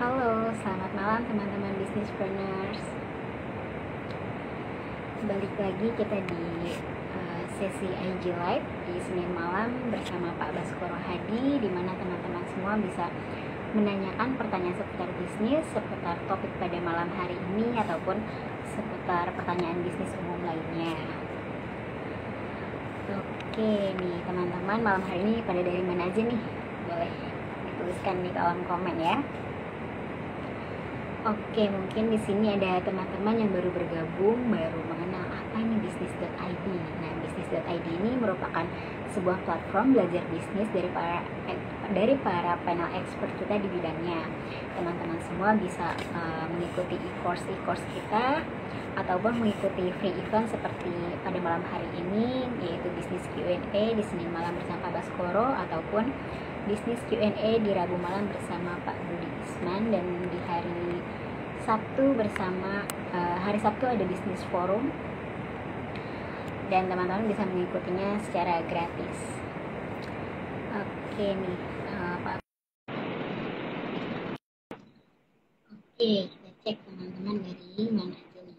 Halo, selamat malam teman-teman businesspreneurs. Balik lagi kita di sesi IG Live di Senin malam bersama Pak Baskoro Hadi, di mana teman-teman semua bisa menanyakan pertanyaan seputar bisnis, seputar topik pada malam hari ini, ataupun seputar pertanyaan bisnis umum lainnya. Oke nih teman-teman, malam hari ini pada dari mana aja nih? Boleh dituliskan di kolom komen ya. Oke, mungkin di sini ada teman-teman yang baru bergabung, baru mengenal apa ini bisnis.id. Nah, bisnis.id ini merupakan sebuah platform belajar bisnis dari para panel expert kita di bidangnya. Teman-teman semua bisa mengikuti e-course kita ataupun mengikuti free event seperti pada malam hari ini, yaitu bisnis Q&A di Senin malam bersama Pak Baskoro, ataupun bisnis Q&A di Rabu malam bersama Pak Budi Isman, dan di hari Sabtu bersama hari Sabtu ada bisnis forum, dan teman-teman bisa mengikutinya secara gratis. Oke nih Pak. Oke, kita cek teman-teman dari mana aja nih.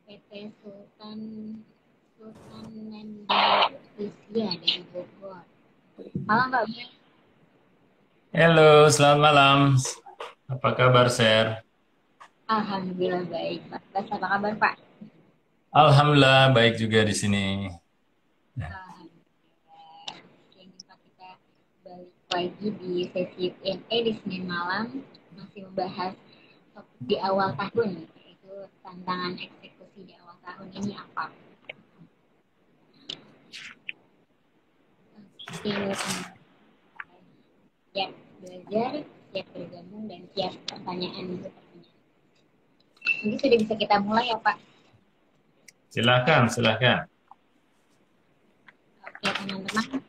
PT Sultan Mendia dari Bogor. Malam Pak. Halo, selamat malam. Apa kabar, Sher? Alhamdulillah baik. Pak Bas, apa kabar Pak? Alhamdulillah, baik juga di sini. Alhamdulillah. Oke nih Pak, kita balik lagi di sesi Q&A di Senin malam, masih membahas topik di awal tahun, yaitu tantangan eksekusi di awal tahun ini apa? Oke, siap belajar, siap bergabung, dan siap pertanyaan. Mungkin sudah bisa kita mulai ya Pak. Silakan, silakan. Oke teman-teman,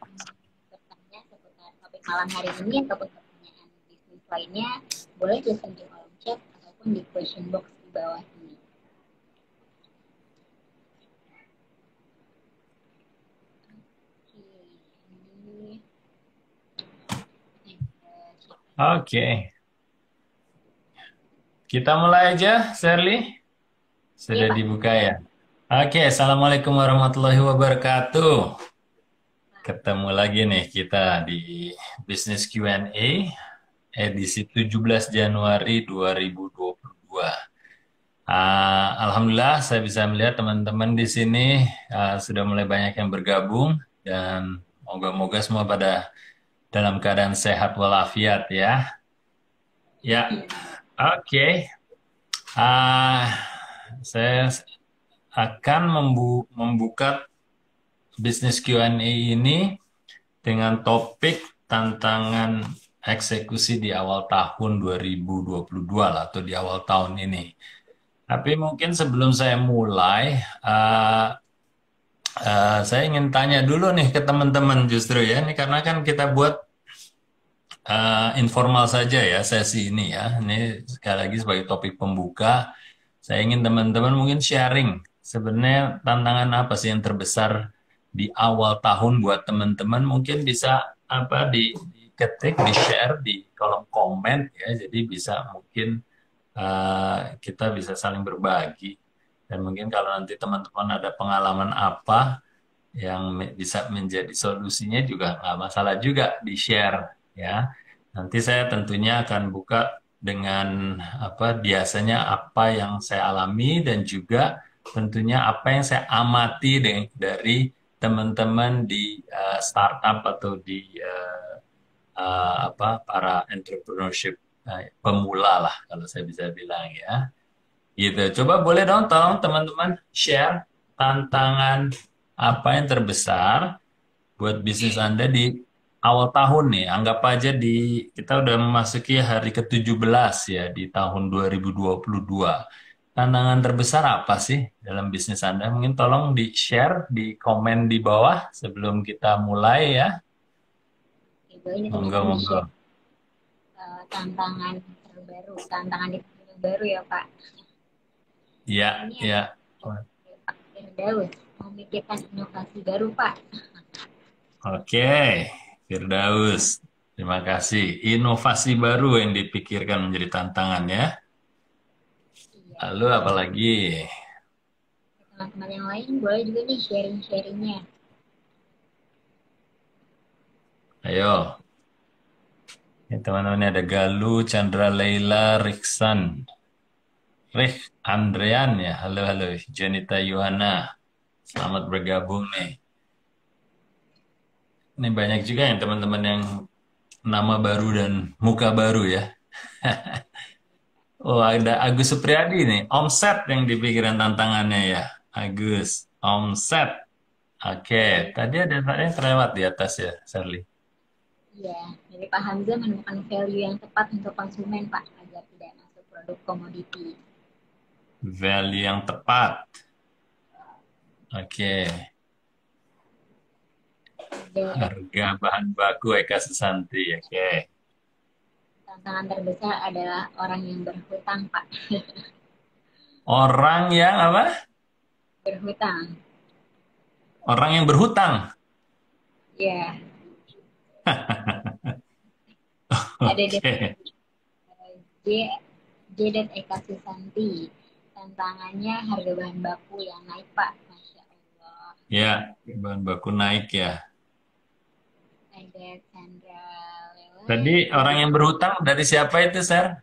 bertanya seputar topik malam hari ini ataupun pertanyaan bisnis lainnya, boleh tuliskan di kolom chat ataupun di question box di bawah ini. Oke, kita mulai aja, Sherly. Iya Sudah Pak. dibuka ya? Oke, Assalamualaikum warahmatullahi wabarakatuh. Ketemu lagi nih kita di Business Q&A edisi 17 Januari 2022. Alhamdulillah saya bisa melihat teman-teman di sini sudah mulai banyak yang bergabung, dan moga-moga semua pada dalam keadaan sehat walafiat ya. Ya, oke. Ah, saya akan membuka bisnis Q&A ini dengan topik tantangan eksekusi di awal tahun 2022 lah, atau di awal tahun ini. Tapi mungkin sebelum saya mulai, saya ingin tanya dulu nih ke teman-teman justru ya, ini karena kan kita buat informal saja ya sesi ini ya. Ini sekali lagi sebagai topik pembuka, saya ingin teman-teman mungkin sharing sebenarnya tantangan apa sih yang terbesar di awal tahun buat teman-teman. Mungkin bisa apa diketik, di-share di kolom komen ya. Jadi bisa mungkin kita bisa saling berbagi. Dan mungkin kalau nanti teman-teman ada pengalaman apa yang bisa menjadi solusinya juga nggak masalah juga di-share ya. Nanti saya tentunya akan buka dengan apa biasanya apa yang saya alami, dan juga tentunya apa yang saya amati dari teman-teman di startup atau di apa para entrepreneurship pemula lah kalau saya bisa bilang ya. Gitu. Coba boleh dong tolong teman-teman share tantangan apa yang terbesar buat bisnis Anda di awal tahun nih. Anggap aja kita udah memasuki hari ke-17 ya di tahun 2022. Tantangan terbesar apa sih dalam bisnis Anda? Mungkin tolong di-share di komen di bawah sebelum kita mulai ya. Oke, boleh ini Monggo, teman-teman monggo. share tantangan terbaru, tantangan di tahun terbaru ya Pak. Ya, Ini ada ya. Pak Firdaus, memikirkan inovasi baru Pak. Oke, Firdaus. Terima kasih. Inovasi baru yang dipikirkan menjadi tantangan ya. Iya. Lalu apa lagi? Teman-teman yang lain boleh juga nih sharing-sharingnya. Ayo. Ya, teman-teman ini ada Galuh, Chandra Leila, Riksan, Rih, Andrean ya. Halo, halo. Janita Yohana. Selamat bergabung nih. Ini banyak juga yang teman-teman yang nama baru dan muka baru ya. Oh, ada Agus Supriyadi nih. Omset yang dipikiran tantangannya ya. Agus, omset. Oke, tadi ada yang terlewat di atas ya, Sherly. Iya, dari Pak Hamzah menemukan value yang tepat untuk konsumen, Pak, agar tidak masuk produk komoditi. Value yang tepat. Oke, Ada harga bahan baku Eka Susanti. Oke, tantangan terbesar adalah orang yang berhutang, Pak. orang yang apa? Berhutang. Orang yang berhutang. Iya, ada dari Oke, J. Eka Susanti. Tantangannya harga bahan baku yang naik, Pak. Masya Allah. ya, bahan baku naik ya. Ada Chandra Tadi Lele orang yang berhutang dari siapa itu, Sir?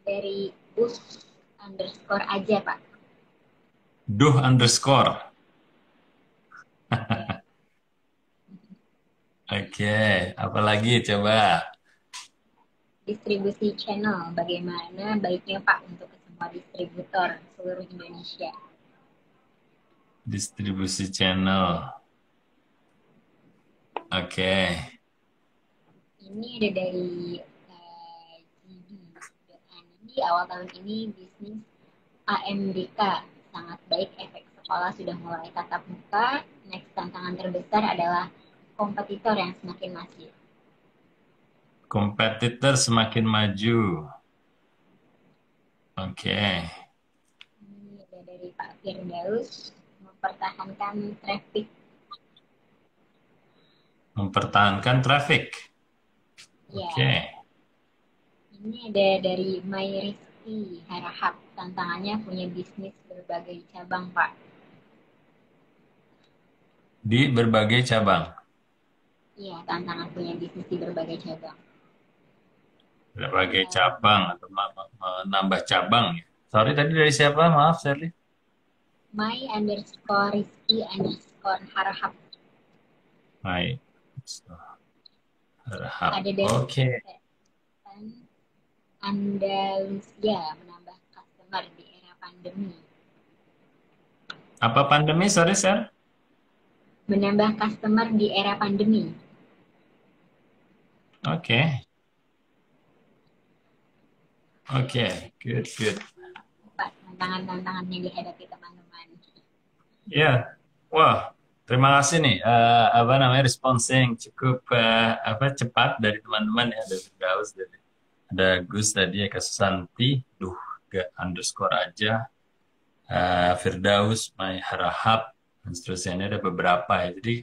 dari us_aja, Pak. Duh underscore. Ya. Oke, apalagi coba. Distribusi channel, bagaimana baiknya Pak untuk semua distributor seluruh Indonesia? Distribusi channel. Oke. Ini ada dari GD. Awal tahun ini bisnis AMDK sangat baik, efek sekolah sudah mulai tatap muka. Next, tantangan terbesar adalah kompetitor yang semakin masif. Kompetitor semakin maju. Oke. Ini ada dari Pak Firdaus, mempertahankan traffic. Mempertahankan traffic. Ya. Oke. Ini ada dari My Rizky Harahap. Tantangannya punya bisnis berbagai cabang, Pak. Di berbagai cabang. Iya, tantangan punya bisnis di berbagai cabang. Berbagai cabang atau menambah cabang ya. Sorry tadi dari siapa? Maaf, Sherly. My_Rizky_Harahap. Hai. Ada dari Oke. Andalusia menambah customer di era pandemi. Apa pandemi? Sorry, Sir. Menambah customer di era pandemi. Oke. Oke, good, good. Pak, tantangan-tantangan yang dihadapi teman-teman. Ya, wah, terima kasih nih. Apa namanya responsing cukup cepat dari teman-teman ya, dari Firdaus, ada Gus tadi ya, Susanti, gak underscore aja, Firdaus, My Harahap, dan seterusnya. Ini ada beberapa ya. Jadi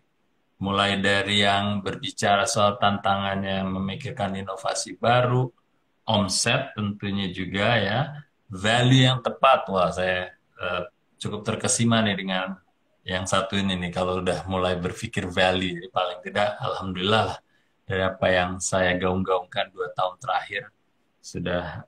mulai dari yang berbicara soal tantangannya memikirkan inovasi baru, omset tentunya juga ya, value yang tepat. Wah, saya cukup terkesima nih dengan yang satu ini nih. Kalau udah mulai berpikir value, jadi paling tidak, alhamdulillah lah, dari apa yang saya gaung-gaungkan 2 tahun terakhir sudah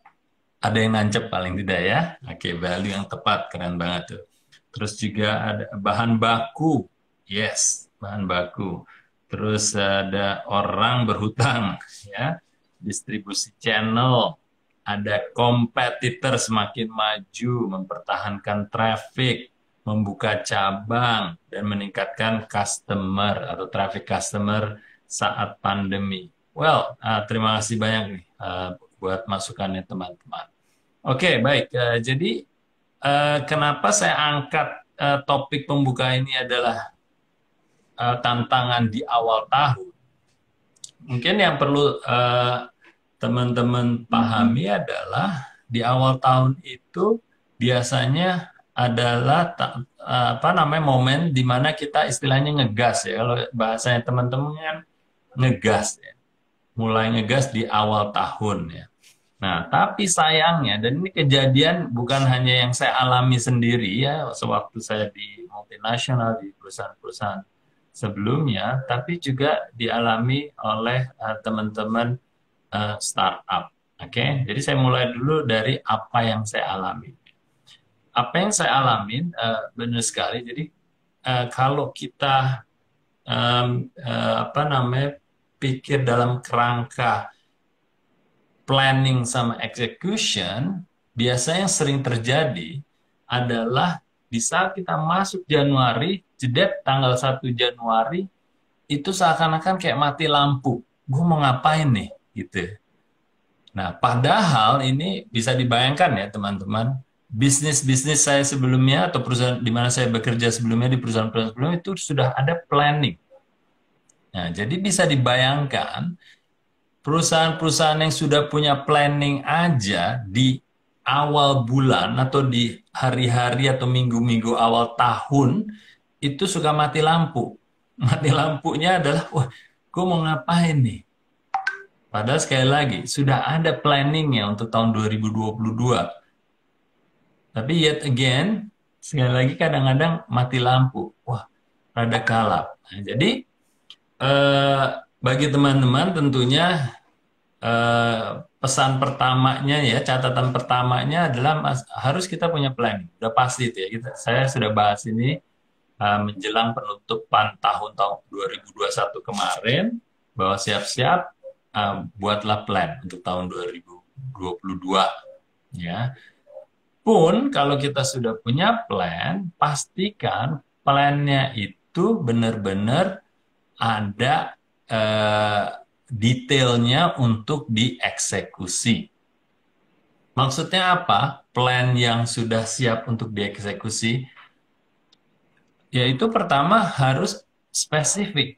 ada yang nancep paling tidak ya. Oke, value yang tepat, keren banget tuh. Terus juga ada bahan baku, yes, bahan baku. Terus ada orang berhutang, ya, distribusi channel, ada kompetitor semakin maju, mempertahankan traffic, membuka cabang, dan meningkatkan customer atau traffic customer saat pandemi. Well, terima kasih banyak nih buat masukannya teman-teman. Oke, baik. Jadi kenapa saya angkat topik pembuka ini adalah tantangan di awal tahun? Mungkin yang perlu teman-teman pahami adalah di awal tahun itu biasanya adalah momen di mana kita istilahnya ngegas ya. Kalau bahasanya teman-teman kan ngegas ya. mulai ngegas di awal tahun ya. Nah, tapi sayangnya, dan ini kejadian bukan hanya yang saya alami sendiri ya, sewaktu saya di multinasional, di perusahaan-perusahaan sebelumnya, tapi juga dialami oleh teman-teman startup. Oke, jadi saya mulai dulu dari apa yang saya alami. Apa yang saya alamin, benar sekali. Jadi kalau kita apa namanya pikir dalam kerangka planning sama execution, biasanya yang sering terjadi adalah di saat kita masuk Januari, jedet tanggal 1 Januari, itu seakan-akan kayak mati lampu. Gue mau ngapain nih? Gitu. Nah, padahal ini bisa dibayangkan ya teman-teman, bisnis-bisnis saya sebelumnya atau perusahaan di mana saya bekerja sebelumnya di perusahaan-perusahaan sebelumnya itu sudah ada planning. Nah, jadi bisa dibayangkan perusahaan-perusahaan yang sudah punya planning aja di awal bulan atau di hari-hari atau minggu-minggu awal tahun itu suka mati lampu. Mati lampunya adalah, wah, gue mau ngapain nih? Padahal sekali lagi, sudah ada planningnya untuk tahun 2022. Tapi yet again, sekali lagi kadang-kadang mati lampu. Wah, rada kalap. Nah, jadi, eh, bagi teman-teman tentunya pesan pertamanya ya, catatan pertamanya adalah harus kita punya planning. Udah pasti itu ya. Saya sudah bahas ini menjelang penutupan tahun 2021 kemarin, bahwa siap-siap buatlah plan untuk tahun 2022 ya. Pun kalau kita sudah punya plan, pastikan plannya itu benar-benar ada detailnya untuk dieksekusi. Maksudnya apa? Plan yang sudah siap untuk dieksekusi, yaitu pertama harus spesifik.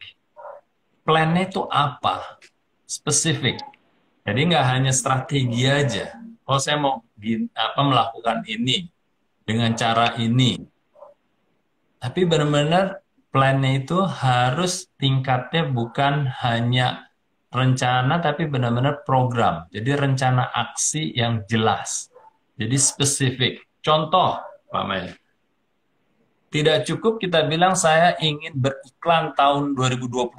Plannya itu apa? Spesifik. Jadi nggak hanya strategi aja. Oh, saya mau melakukan ini dengan cara ini. Tapi benar-benar plannya itu harus tingkatnya bukan hanya rencana, tapi benar-benar program. Jadi rencana aksi yang jelas. Jadi spesifik. Contoh, Pak Mel. Tidak cukup kita bilang saya ingin beriklan tahun 2022.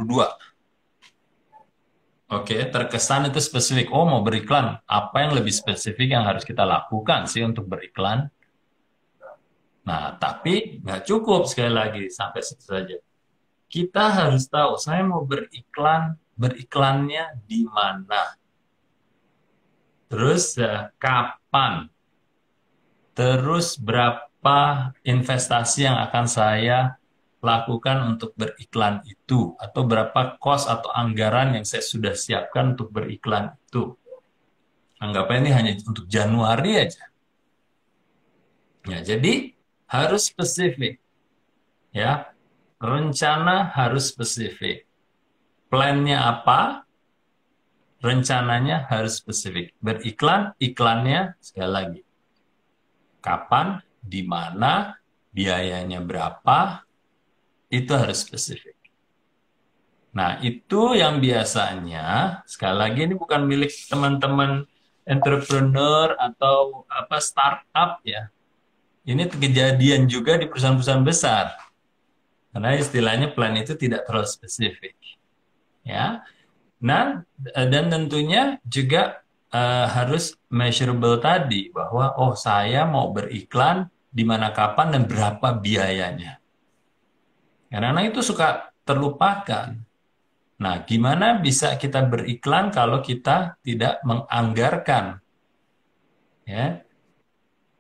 Oke, terkesan itu spesifik. Oh, mau beriklan. Apa yang lebih spesifik yang harus kita lakukan sih untuk beriklan? Nah, tapi nggak cukup sekali lagi sampai situ saja. Kita harus tahu, saya mau beriklan, beriklannya di mana? Terus kapan? Terus berapa investasi yang akan saya lakukan untuk beriklan itu? Atau berapa cost atau anggaran yang saya sudah siapkan untuk beriklan itu? Anggapnya ini hanya untuk Januari aja. Ya, jadi harus spesifik. Ya, rencana harus spesifik. Plannya apa? Rencananya harus spesifik. Beriklan, iklannya sekali lagi. Kapan, di mana, biayanya berapa, itu harus spesifik. Nah, itu yang biasanya, sekali lagi ini bukan milik teman-teman entrepreneur atau startup ya. Ini kejadian juga di perusahaan-perusahaan besar. Karena istilahnya plan itu tidak terlalu spesifik. Ya. Nah, dan tentunya juga harus measurable tadi bahwa oh saya mau beriklan di mana kapan dan berapa biayanya. Karena itu suka terlupakan. Nah, gimana bisa kita beriklan kalau kita tidak menganggarkan? Ya.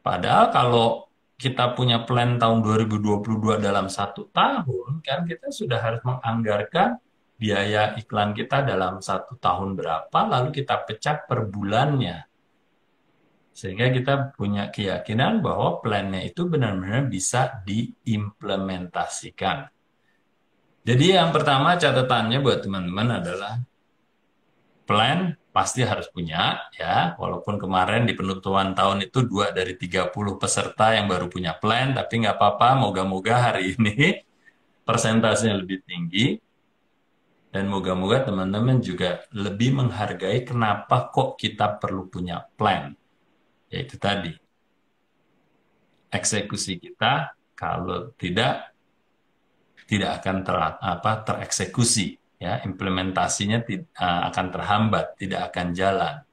Padahal kalau kita punya plan tahun 2022 dalam 1 tahun, kan kita sudah harus menganggarkan biaya iklan kita dalam 1 tahun berapa, lalu kita pecah per bulannya. Sehingga kita punya keyakinan bahwa plannya itu benar-benar bisa diimplementasikan. Jadi yang pertama catatannya buat teman-teman adalah plan pasti harus punya ya, walaupun kemarin di penutupan tahun itu 2 dari 30 peserta yang baru punya plan, tapi nggak apa-apa, moga-moga hari ini persentasenya lebih tinggi. Dan moga-moga teman-teman juga lebih menghargai kenapa kok kita perlu punya plan. Yaitu tadi, eksekusi kita kalau tidak akan tereksekusi. Ya, implementasinya akan terhambat, tidak akan jalan.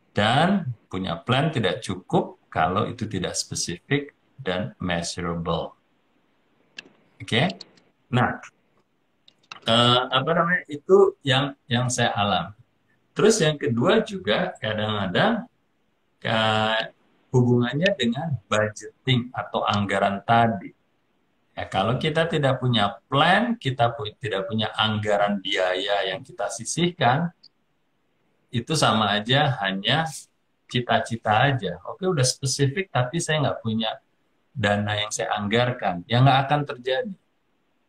Dan punya plan tidak cukup kalau itu tidak spesifik dan measurable. Oke? Nah, itu yang saya alami. Terus yang kedua juga kadang-kadang hubungannya dengan budgeting atau anggaran tadi. Ya, kalau kita tidak punya plan, kita tidak punya anggaran biaya yang kita sisihkan, itu sama aja hanya cita-cita aja. Oke, udah spesifik, tapi saya nggak punya dana yang saya anggarkan. Ya nggak akan terjadi.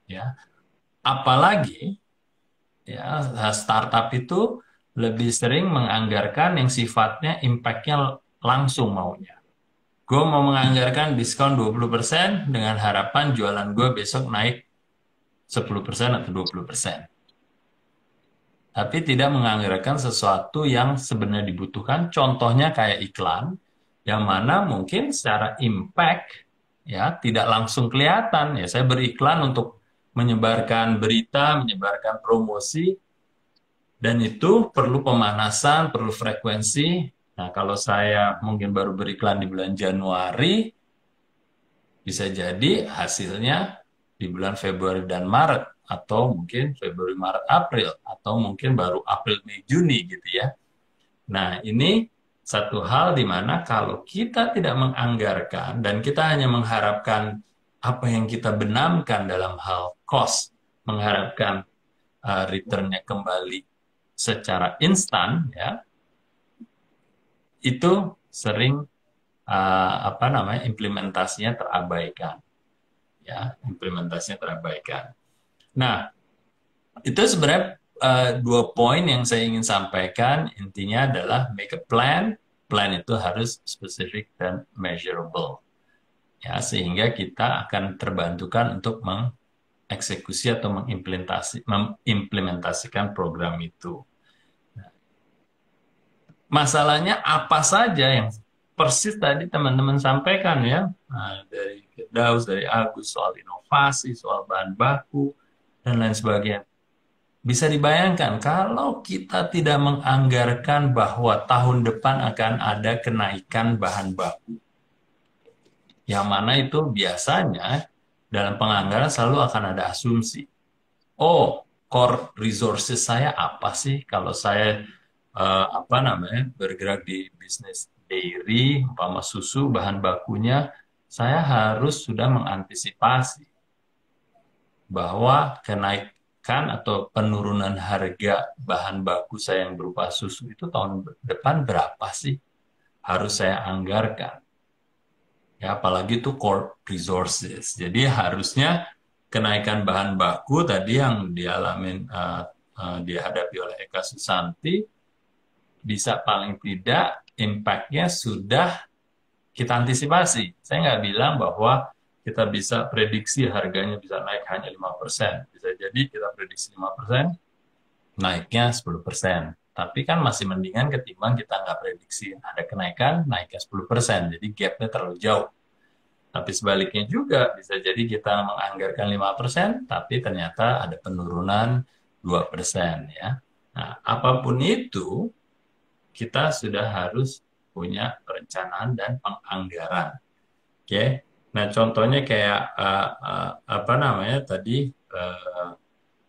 Ya, apalagi ya startup itu lebih sering menganggarkan yang sifatnya impact-nya langsung maunya. Gue mau menganggarkan diskon 20% dengan harapan jualan gue besok naik 10% atau 20%. Tapi tidak menganggarkan sesuatu yang sebenarnya dibutuhkan. Contohnya kayak iklan, yang mana mungkin secara impact ya tidak langsung kelihatan. Ya, saya beriklan untuk menyebarkan berita, menyebarkan promosi, dan itu perlu pemanasan, perlu frekuensi. Nah, kalau saya mungkin baru beriklan di bulan Januari, bisa jadi hasilnya di bulan Februari dan Maret, atau mungkin Februari, Maret, April, atau mungkin baru April, Mei, Juni gitu ya. Nah, ini satu hal di mana kalau kita tidak menganggarkan dan kita hanya mengharapkan apa yang kita benamkan dalam hal cost, mengharapkan returnnya kembali secara instan, ya, itu sering implementasinya terabaikan, ya, implementasinya terabaikan. Nah, itu sebenarnya dua poin yang saya ingin sampaikan. Intinya adalah make a plan. Plan itu harus spesifik dan measurable, ya, sehingga kita akan terbantukan untuk mengeksekusi atau mengimplementasikan program itu. Masalahnya apa saja yang persis tadi teman-teman sampaikan ya, dari Firdaus, dari Agus, soal inovasi, soal bahan baku, dan lain sebagainya. Bisa dibayangkan kalau kita tidak menganggarkan bahwa tahun depan akan ada kenaikan bahan baku, yang mana itu biasanya dalam penganggaran selalu akan ada asumsi. Oh, core resources saya apa sih kalau saya bergerak di bisnis dairy, umpama susu, bahan bakunya, saya harus sudah mengantisipasi bahwa kenaikan atau penurunan harga bahan baku saya yang berupa susu itu tahun depan berapa sih harus saya anggarkan. Ya, apalagi itu core resources. Jadi harusnya kenaikan bahan baku tadi yang dihadapi oleh Eka Susanti bisa paling tidak impact-nya sudah kita antisipasi. Saya nggak bilang bahwa kita bisa prediksi harganya bisa naik hanya 5%. Bisa jadi kita prediksi 5%, naiknya 10%. Tapi kan masih mendingan ketimbang kita nggak prediksi ada kenaikan, naiknya 10%. Jadi gap-nya terlalu jauh. Tapi sebaliknya juga bisa jadi kita menganggarkan 5%, tapi ternyata ada penurunan 2%. Ya. Nah, apapun itu, kita sudah harus punya perencanaan dan penganggaran. Oke. Nah, contohnya kayak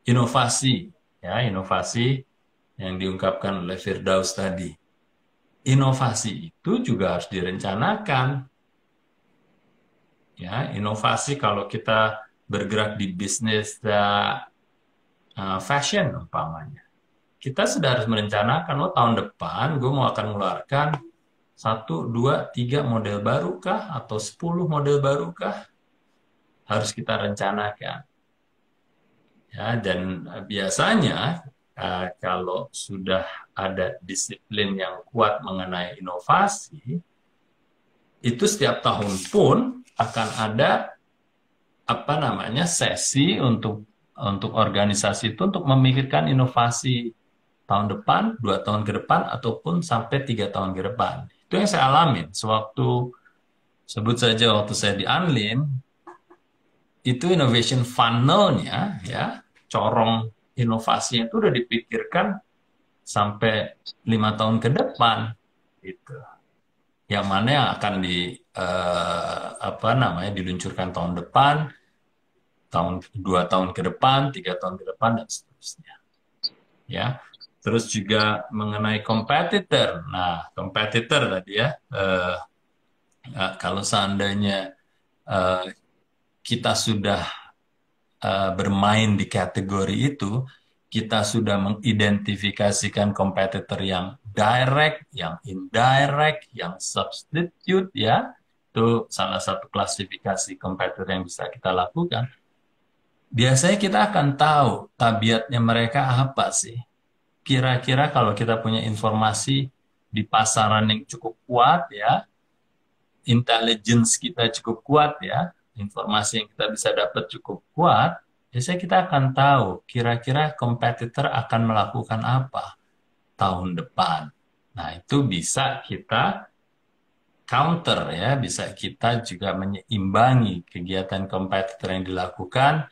inovasi, ya, inovasi yang diungkapkan oleh Firdaus tadi. Inovasi itu juga harus direncanakan. Ya, inovasi kalau kita bergerak di bisnis fashion umpamanya, kita sudah harus merencanakan, oh tahun depan gue mau akan mengeluarkan 1, 2, 3 model baru kah? Atau 10 model baru kah? Harus kita rencanakan. Ya, dan biasanya kalau sudah ada disiplin yang kuat mengenai inovasi, itu setiap tahun pun akan ada sesi untuk untuk organisasi itu untuk memikirkan inovasi tahun depan, 2 tahun ke depan, ataupun sampai 3 tahun ke depan. Itu yang saya alamin sewaktu, sebut saja waktu saya di Unlim, itu innovation funnel-nya, ya, corong inovasinya itu udah dipikirkan sampai 5 tahun ke depan, gitu. Yang mana yang akan apa namanya, diluncurkan tahun depan, 2 tahun ke depan, 3 tahun ke depan, dan seterusnya. Ya, terus juga mengenai kompetitor. Nah, kompetitor tadi ya, kalau seandainya eh, kita sudah bermain di kategori itu, kita sudah mengidentifikasikan kompetitor yang direct, yang indirect, yang substitute, ya. Itu salah satu klasifikasi kompetitor yang bisa kita lakukan. Biasanya kita akan tahu tabiatnya mereka apa sih. Kira-kira kalau kita punya informasi di pasaran yang cukup kuat, ya, intelligence kita cukup kuat, ya, informasi yang kita bisa dapat cukup kuat, biasanya kita akan tahu kira-kira kompetitor akan melakukan apa tahun depan. Nah, itu bisa kita counter, ya, bisa kita juga menyeimbangi kegiatan kompetitor yang dilakukan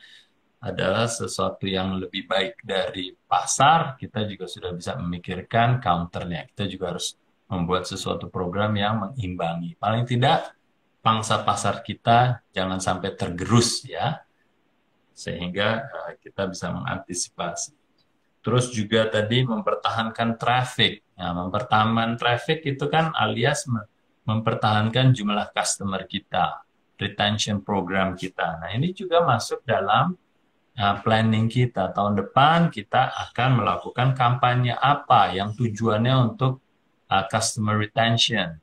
adalah sesuatu yang lebih baik dari pasar, kita juga sudah bisa memikirkan counternya. Kita juga harus membuat sesuatu program yang mengimbangi. Paling tidak, pangsa pasar kita jangan sampai tergerus, ya, sehingga kita bisa mengantisipasi. Terus juga tadi mempertahankan traffic. Nah, mempertahankan traffic itu kan alias mempertahankan jumlah customer kita, retention program kita. Nah, ini juga masuk dalam planning kita. Tahun depan kita akan melakukan kampanye apa yang tujuannya untuk customer retention,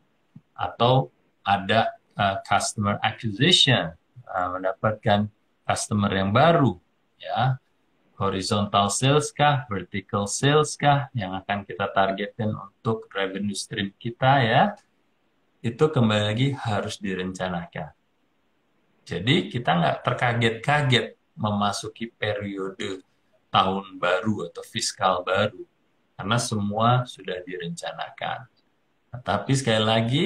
atau ada customer acquisition, mendapatkan customer yang baru, ya. Horizontal sales kah, vertical sales kah, yang akan kita targetkan untuk revenue stream kita, ya. Itu kembali lagi harus direncanakan. Jadi kita nggak terkaget-kaget memasuki periode tahun baru atau fiskal baru, karena semua sudah direncanakan. Nah, tapi sekali lagi,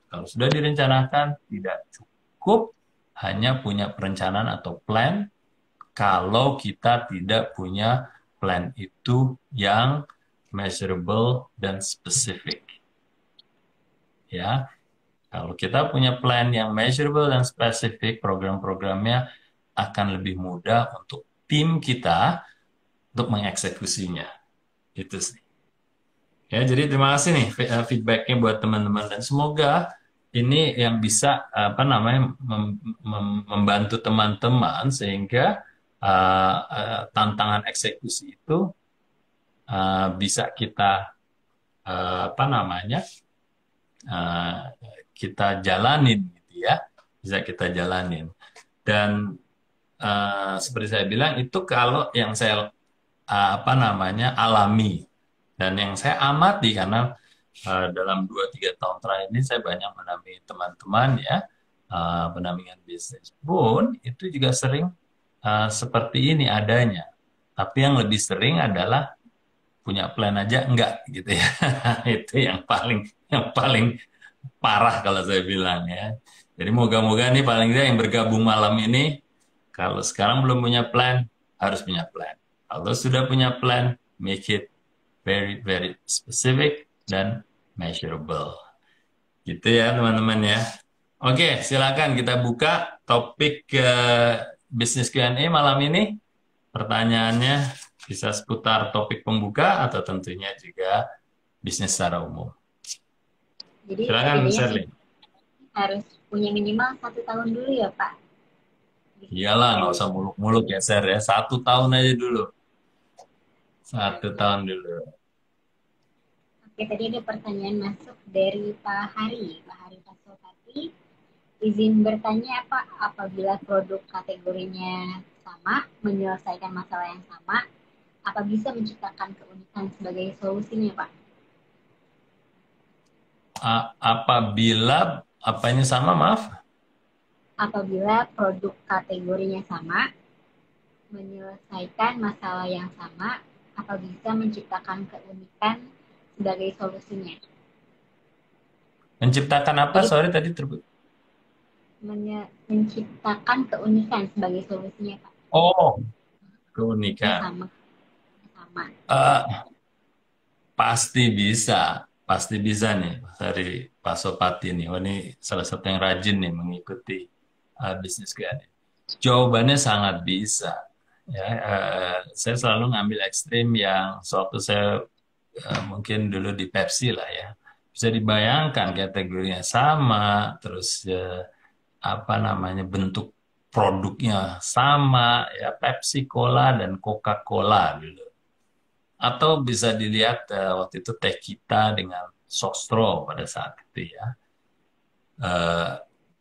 kalau sudah direncanakan, tidak cukup hanya punya perencanaan atau plan kalau kita tidak punya plan itu yang measurable dan spesifik. Ya, kalau kita punya plan yang measurable dan spesifik, program-programnya akan lebih mudah untuk tim kita untuk mengeksekusinya. Itu sih. Ya, jadi terima kasih nih feedbacknya buat teman-teman, dan semoga ini yang bisa apa namanya membantu teman-teman sehingga tantangan eksekusi itu bisa kita apa namanya kita jalanin, gitu ya, bisa kita jalanin. Dan seperti saya bilang, itu kalau yang saya apa namanya alami dan yang saya amati, karena dalam 2-3 tahun terakhir ini saya banyak mendampingi teman-teman, ya, pendampingan bisnis pun itu juga sering seperti ini adanya. Tapi yang lebih sering adalah punya plan aja enggak, gitu ya. Itu yang paling parah kalau saya bilang, ya. Jadi moga-moga nih paling tidak yang bergabung malam ini, kalau sekarang belum punya plan, harus punya plan. Kalau sudah punya plan, make it very, very specific dan measurable. Gitu ya, teman-teman, ya. Oke, silakan kita buka topik bisnis Q&A malam ini. Pertanyaannya bisa seputar topik pembuka atau tentunya juga bisnis secara umum. Jadi Silakan, Sherly. harus punya minimal 1 tahun dulu ya, Pak? Iyalah, nggak usah muluk-muluk ya, Sher, ya. 1 tahun aja dulu. 1 tahun dulu. Oke, tadi ada pertanyaan masuk dari Pak Hari Pasopati. Izin bertanya, apa apabila produk kategorinya sama, menyelesaikan masalah yang sama, apa bisa menciptakan keunikan sebagai solusinya, Pak? Apabila apanya sama, maaf? Apabila produk kategorinya sama, menyelesaikan masalah yang sama atau bisa menciptakan keunikan sebagai solusinya. Menciptakan apa? Jadi Sorry tadi menciptakan keunikan sebagai solusinya, Pak. Oh, Ya keunikan. sama, sama. Eh, pasti bisa nih dari Pak Sopati nih. Oh, ini salah satu yang rajin nih mengikuti bisnis GAD. Jawabannya sangat bisa. Ya, saya selalu ngambil ekstrim yang sewaktu saya mungkin dulu di Pepsi lah ya. Bisa dibayangkan kategorinya sama, terus apa namanya bentuk produknya sama ya Pepsi Cola dan Coca-Cola dulu. Atau bisa dilihat waktu itu teh kita dengan Sostro pada saat itu ya. Eh,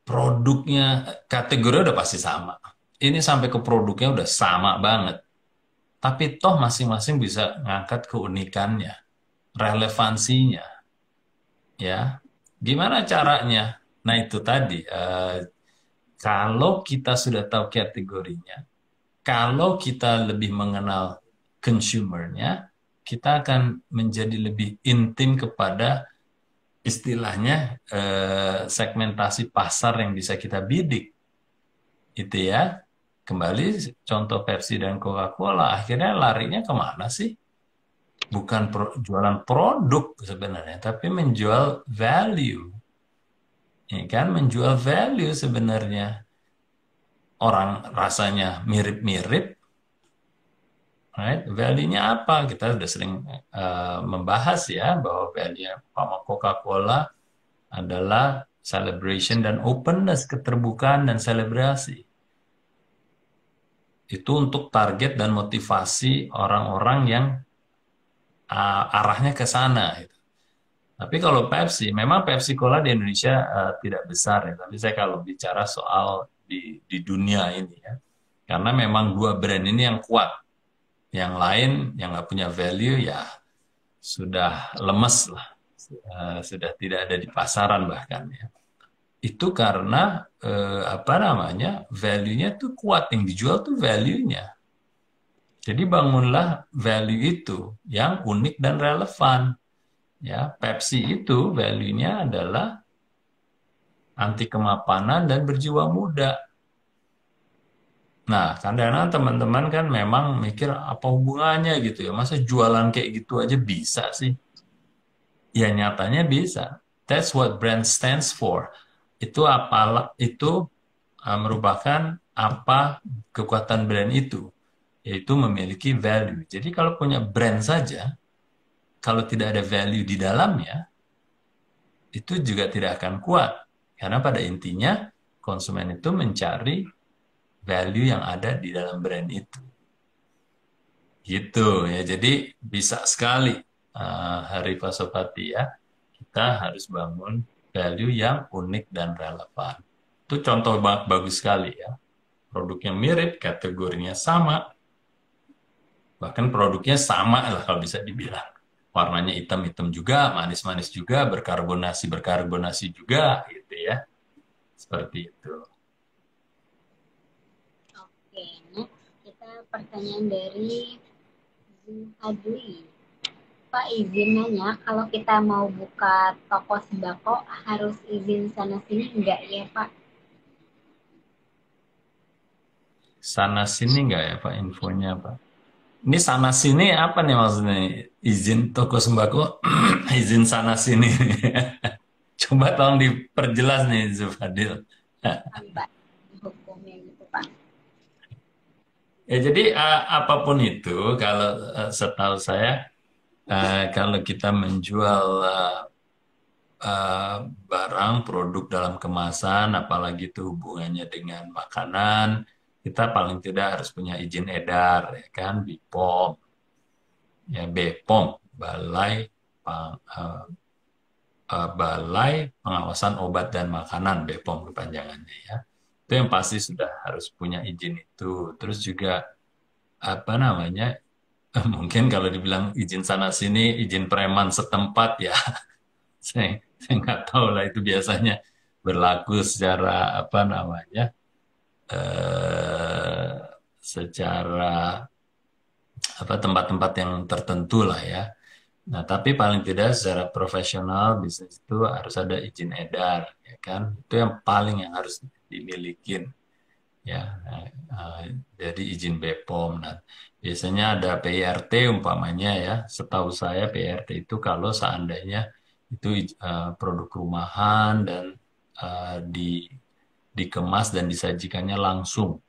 produknya kategori udah pasti sama. Ini sampai ke produknya udah sama banget. Tapi toh masing-masing bisa ngangkat keunikannya, relevansinya, ya. Gimana caranya? Nah itu tadi, kalau kita sudah tahu kategorinya, kalau kita lebih mengenal consumernya, kita akan menjadi lebih intim kepada istilahnya segmentasi pasar yang bisa kita bidik. Itu ya. Kembali contoh Pepsi dan Coca-Cola, akhirnya larinya kemana sih? Bukan jualan produk sebenarnya, tapi menjual value. Ya kan, menjual value sebenarnya. Orang rasanya mirip-mirip, right? Value-nya apa? Kita sudah sering membahas ya bahwa value Coca-Cola adalah celebration dan openness, keterbukaan dan selebrasi. Itu untuk target dan motivasi orang-orang yang arahnya ke sana. Gitu. Tapi kalau Pepsi, memang Pepsi Cola di Indonesia tidak besar ya. Tapi saya kalau bicara soal di dunia ini ya, karena memang dua brand ini yang kuat. Yang lain yang nggak punya value ya sudah lemes lah, sudah tidak ada di pasaran bahkan ya. Itu karena apa namanya value-nya tuh kuat, yang dijual tuh value-nya. Jadi bangunlah value itu yang unik dan relevan. Ya, Pepsi itu value-nya adalah anti kemapanan dan berjiwa muda. Nah, kadang-kadang teman-teman kan memang mikir apa hubungannya gitu ya. Masa jualan kayak gitu aja bisa sih? Ya nyatanya bisa. That's what brand stands for. Itu merupakan apa kekuatan brand itu, yaitu memiliki value. Jadi kalau punya brand saja, kalau tidak ada value di dalamnya, itu juga tidak akan kuat. Karena pada intinya konsumen itu mencari value yang ada di dalam brand itu. Gitu ya. Jadi bisa sekali Hari Pasopati ya. Kita harus bangun value yang unik dan relevan. Itu contoh bagus sekali ya. Produknya mirip, kategorinya sama, bahkan produknya sama lah kalau bisa dibilang. Warnanya hitam-hitam juga, manis-manis juga, berkarbonasi juga gitu ya. Seperti itu. Oke, next kita pertanyaan dari Zuhadli. Pak, izin nanya, kalau kita mau buka toko sembako harus izin sana sini enggak ya, Pak? Sana sini nggak ya Pak infonya Pak? Ini sana sini apa nih maksudnya? Izin toko sembako, izin sana sini. Coba tolong diperjelas nih Zufadil. Mbak, hukumnya gitu, Pak. Ya jadi apapun itu kalau setahu saya kalau kita menjual uh, barang produk dalam kemasan apalagi itu hubungannya dengan makanan kita paling tidak harus punya izin edar ya kan BPOM ya BPOM Balai Pengawasan Obat dan Makanan BPOM kepanjangannya ya itu yang pasti sudah harus punya izin itu terus juga apa namanya mungkin kalau dibilang izin sana sini izin preman setempat ya saya nggak tahu lah itu biasanya berlaku secara apa namanya eh, secara apa tempat-tempat yang tertentu lah ya. Nah, tapi paling tidak secara profesional bisnis itu harus ada izin edar, ya kan? Itu yang paling yang harus dimiliki, ya. Nah, jadi izin BPOM. Nah, biasanya ada PIRT umpamanya ya. Setahu saya PIRT itu kalau seandainya itu produk rumahan dan dikemas dan disajikannya langsung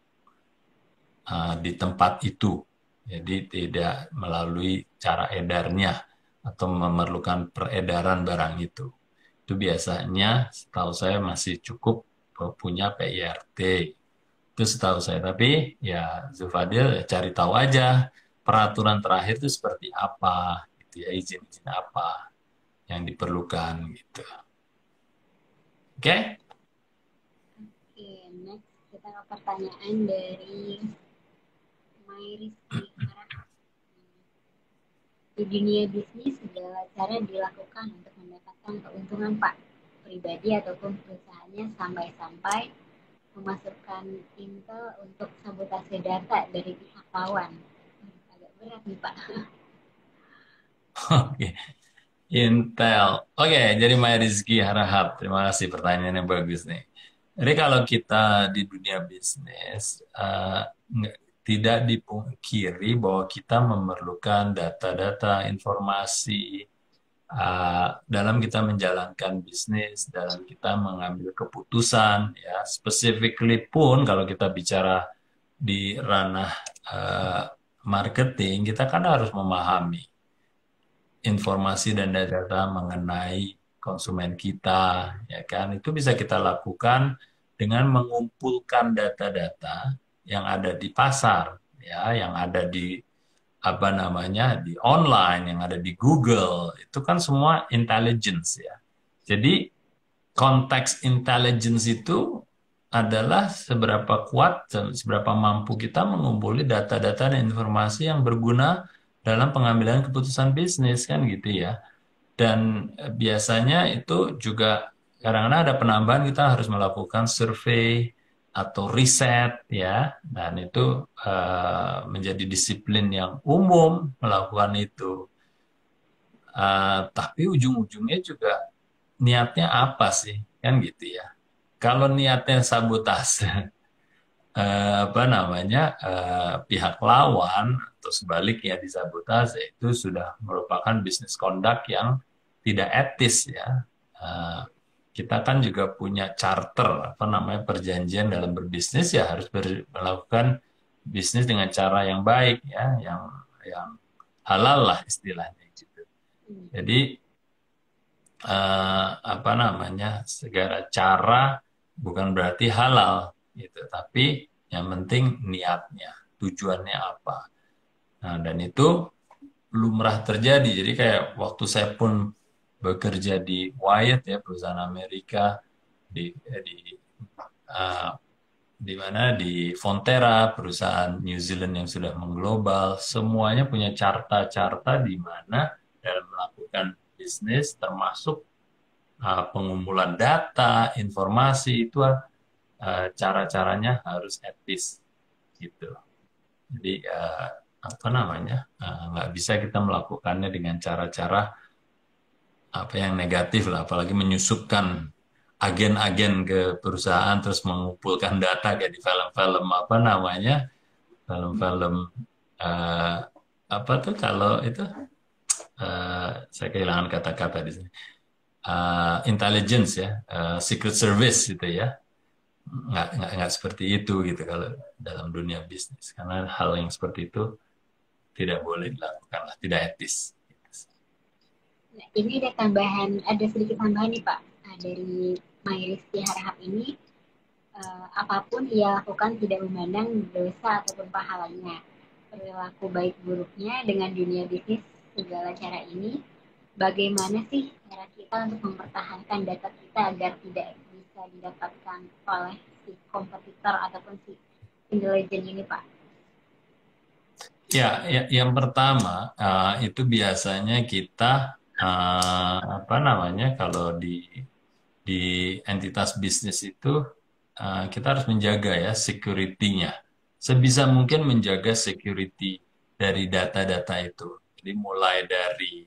di tempat itu. Jadi tidak melalui cara edarnya atau memerlukan peredaran barang itu. Itu biasanya setahu saya masih cukup punya PIRT. Itu setahu saya. Tapi ya Zufadil ya cari tahu aja peraturan terakhir itu seperti apa, gitu ya, izin-izin apa yang diperlukan gitu. Oke? Oke, next kita ke pertanyaan dari Rizky Harahap. Di dunia bisnis, segala cara dilakukan untuk mendapatkan keuntungan Pak, pribadi ataupun perusahaannya, sampai-sampai memasukkan intel untuk sabotase data dari pihak lawan. Agak berat nih Pak. Oke. Intel. Oke, jadi Maya Rizky Harahap. Terima kasih pertanyaannya bagus nih. Jadi kalau kita di dunia bisnis, tidak dipungkiri bahwa kita memerlukan data-data, informasi, dalam kita menjalankan bisnis, dalam kita mengambil keputusan, ya, specifically pun kalau kita bicara di ranah marketing, kita kan harus memahami informasi dan data mengenai konsumen kita, ya kan? Itu bisa kita lakukan dengan mengumpulkan data-data yang ada di pasar, ya, yang ada di apa namanya di online, yang ada di Google, itu kan semua intelligence ya. Jadi konteks intelligence itu adalah seberapa kuat, seberapa mampu kita mengumpuli data-data dan informasi yang berguna dalam pengambilan keputusan bisnis kan gitu ya. Dan biasanya itu juga kadang-kadang ada penambahan kita harus melakukan survei atau riset ya. Dan itu menjadi disiplin yang umum melakukan itu. Tapi ujung-ujungnya juga niatnya apa sih? Kan gitu ya. Kalau niatnya sabotase, apa namanya pihak lawan atau sebaliknya disabotase itu sudah merupakan bisnis conduct yang tidak etis ya. Eh, kita kan juga punya charter apa namanya perjanjian dalam berbisnis ya harus melakukan bisnis dengan cara yang baik ya, yang halal lah istilahnya gitu. Jadi apa namanya segala cara bukan berarti halal gitu, tapi yang penting niatnya, tujuannya apa. Nah, dan itu lumrah terjadi. Jadi kayak waktu saya pun bekerja di Wyatt ya perusahaan Amerika di uh, di mana di Fonterra perusahaan New Zealand yang sudah mengglobal, semuanya punya carta-carta di mana dalam melakukan bisnis termasuk pengumpulan data, informasi itu cara-caranya harus etis gitu. Jadi apa namanya nggak bisa kita melakukannya dengan cara-cara apa yang negatif lah, apalagi menyusupkan agen-agen ke perusahaan terus mengumpulkan data kayak di film-film apa namanya film-film eh, apa tuh kalau itu saya kehilangan kata-kata di sini intelligence ya secret service gitu ya nggak seperti itu gitu kalau dalam dunia bisnis karena hal yang seperti itu tidak boleh dilakukan lah tidak etis. Nah, ini ada sedikit tambahan nih Pak. Nah, dari Rizky Harahap ini, apapun ia lakukan tidak memandang dosa ataupun pahalanya. Perilaku baik buruknya dengan dunia bisnis segala cara ini, bagaimana sih cara kita untuk mempertahankan data kita agar tidak bisa didapatkan oleh si kompetitor ataupun si intelijen ini Pak? Ya, yang pertama itu biasanya kita apa namanya kalau di entitas bisnis itu kita harus menjaga ya security-nya, sebisa mungkin menjaga security dari data-data itu. Jadi mulai dari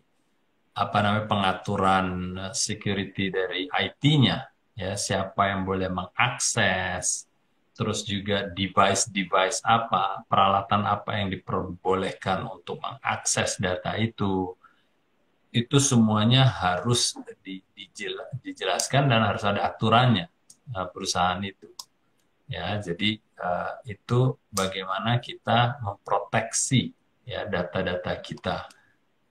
apa namanya pengaturan security dari IT-nya, ya siapa yang boleh mengakses, terus juga device-device apa, peralatan apa yang diperbolehkan untuk mengakses data itu semuanya harus dijelaskan dan harus ada aturannya perusahaan itu. Ya, jadi itu bagaimana kita memproteksi ya data-data kita,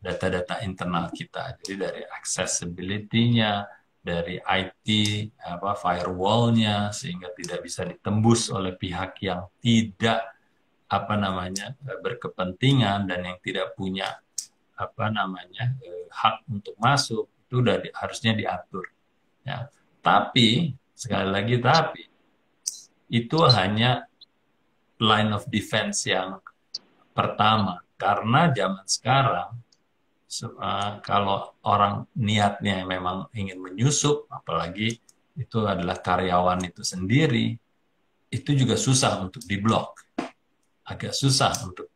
data-data internal kita. Jadi dari accessibility-nya, dari IT, apa firewall-nya, sehingga tidak bisa ditembus oleh pihak yang tidak apa namanya berkepentingan dan yang tidak punya apa namanya hak untuk masuk itu udah harusnya diatur. Ya. Tapi sekali lagi itu hanya line of defense yang pertama karena zaman sekarang kalau orang niatnya memang ingin menyusup, apalagi itu adalah karyawan itu sendiri, itu juga susah untuk diblok, agak susah untuk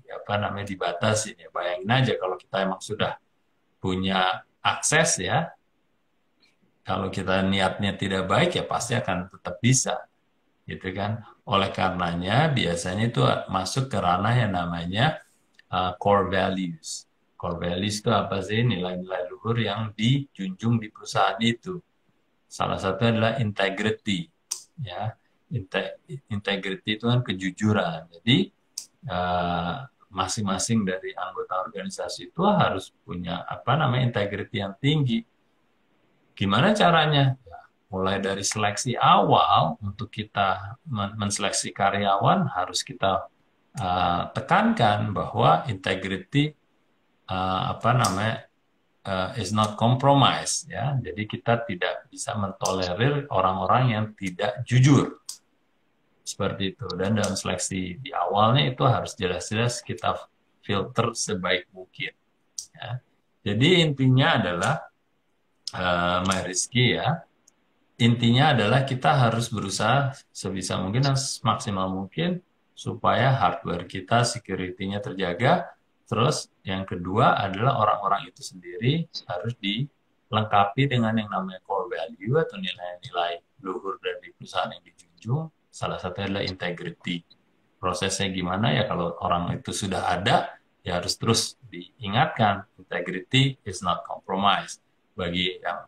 apa namanya dibatasi. Ya, bayangin aja kalau kita emang sudah punya akses ya, kalau kita niatnya tidak baik ya pasti akan tetap bisa, gitu kan? Oleh karenanya biasanya itu masuk ke ranah yang namanya core values. Core values itu apa sih? Nilai-nilai luhur yang dijunjung di perusahaan itu. Salah satu adalah integrity. Ya, integrity itu kan kejujuran. Jadi masing-masing dari anggota organisasi itu harus punya apa namanya integrity yang tinggi. Gimana caranya? Ya, mulai dari seleksi awal untuk kita menseleksi karyawan harus kita tekankan bahwa integrity apa namanya is not compromise ya. Jadi kita tidak bisa mentolerir orang-orang yang tidak jujur seperti itu. Dan dalam seleksi di awalnya itu harus jelas-jelas kita filter sebaik mungkin. Ya. Jadi intinya adalah Mbak Rizky ya. Intinya adalah kita harus berusaha sebisa mungkin dan semaksimal mungkin supaya hardware kita security-nya terjaga. Terus yang kedua adalah orang-orang itu sendiri harus dilengkapi dengan yang namanya core value atau nilai-nilai luhur dari perusahaan yang dijunjung. Salah satunya adalah integrity. Prosesnya gimana ya kalau orang itu sudah ada, ya harus terus diingatkan. Integrity is not compromised. Bagi yang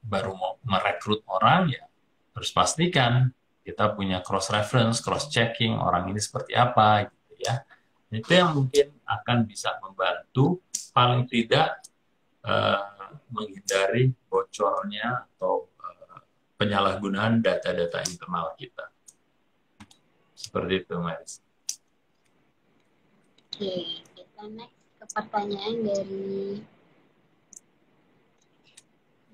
baru mau merekrut orang ya harus pastikan kita punya cross reference, cross checking orang ini seperti apa gitu ya. Itu yang mungkin akan bisa membantu paling tidak menghindari bocornya atau penyalahgunaan data-data internal kita. Seperti itu, Mas. Oke, kita next ke pertanyaan dari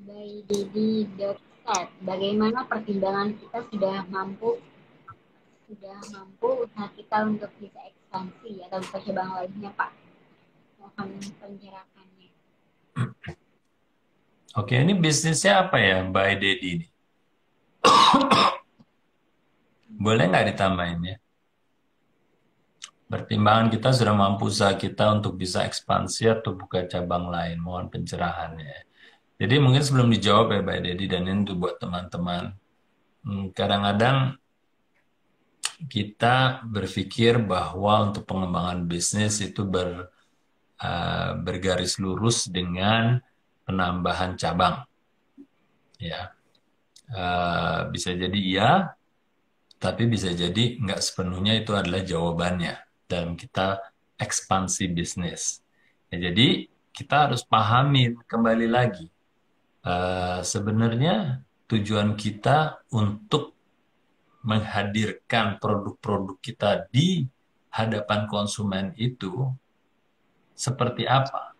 by Dedi.Sat. Bagaimana pertimbangan kita sudah mampu usaha kita untuk bisa ekspansi atau buka cabang lainnya, Pak? Mohon pencerahannya. Oke, ini bisnisnya apa ya, Mbak Dedi ini? Boleh nggak ditambahin ya? Pertimbangan kita sudah mampu usaha kita untuk bisa ekspansi atau buka cabang lain. Mohon pencerahannya. Jadi mungkin sebelum dijawab ya, Mbak Dedi, dan ini untuk buat teman-teman. Kadang-kadang kita berpikir bahwa untuk pengembangan bisnis itu bergaris lurus dengan penambahan cabang. Ya, bisa jadi iya, tapi bisa jadi nggak sepenuhnya itu adalah jawabannya dalam kita ekspansi bisnis. Ya, jadi kita harus pahami kembali lagi, sebenarnya tujuan kita untuk menghadirkan produk-produk kita di hadapan konsumen itu seperti apa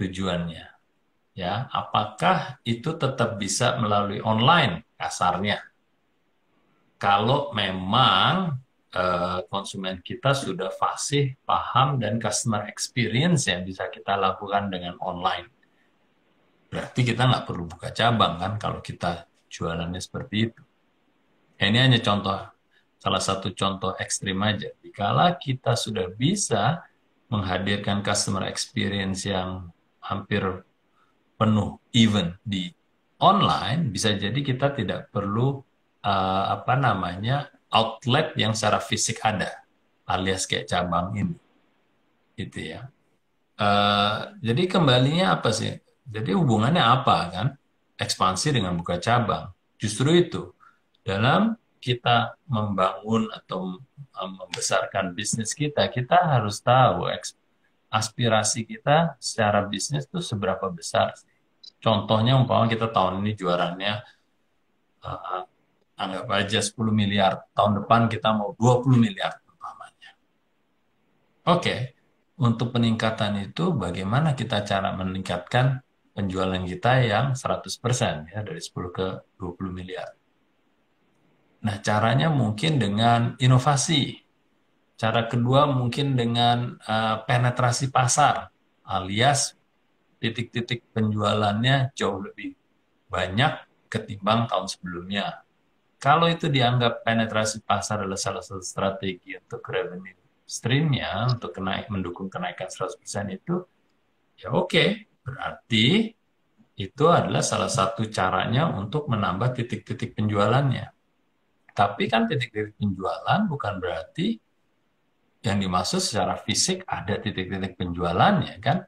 tujuannya? Ya, apakah itu tetap bisa melalui online kasarnya? Kalau memang konsumen kita sudah fasih, paham, dan customer experience yang bisa kita lakukan dengan online. Berarti kita nggak perlu buka cabang kan kalau kita jualannya seperti itu. Ya, ini hanya contoh salah satu contoh ekstrim aja. Dikala kita sudah bisa menghadirkan customer experience yang hampir penuh event di online, bisa jadi kita tidak perlu apa namanya outlet yang secara fisik ada, alias kayak cabang ini, gitu ya. Jadi kembalinya apa sih? Jadi hubungannya apa kan? Ekspansi dengan buka cabang. Justru itu, dalam kita membangun atau membesarkan bisnis kita, kita harus tahu aspirasi kita secara bisnis itu seberapa besar sih. Contohnya umpama kita tahun ini juarannya eh, anggap aja 10 miliar, tahun depan kita mau 20 miliar umpamanya. Oke, untuk peningkatan itu bagaimana kita cara meningkatkan penjualan kita yang 100% ya dari 10 ke 20 miliar. Nah, caranya mungkin dengan inovasi. Cara kedua mungkin dengan penetrasi pasar, alias titik-titik penjualannya jauh lebih banyak ketimbang tahun sebelumnya. Kalau itu dianggap penetrasi pasar adalah salah satu strategi untuk revenue streamnya, untuk mendukung kenaikan 100% itu, ya oke. Berarti itu adalah salah satu caranya untuk menambah titik-titik penjualannya. Tapi kan titik-titik penjualan bukan berarti yang dimaksud secara fisik ada titik-titik penjualannya kan,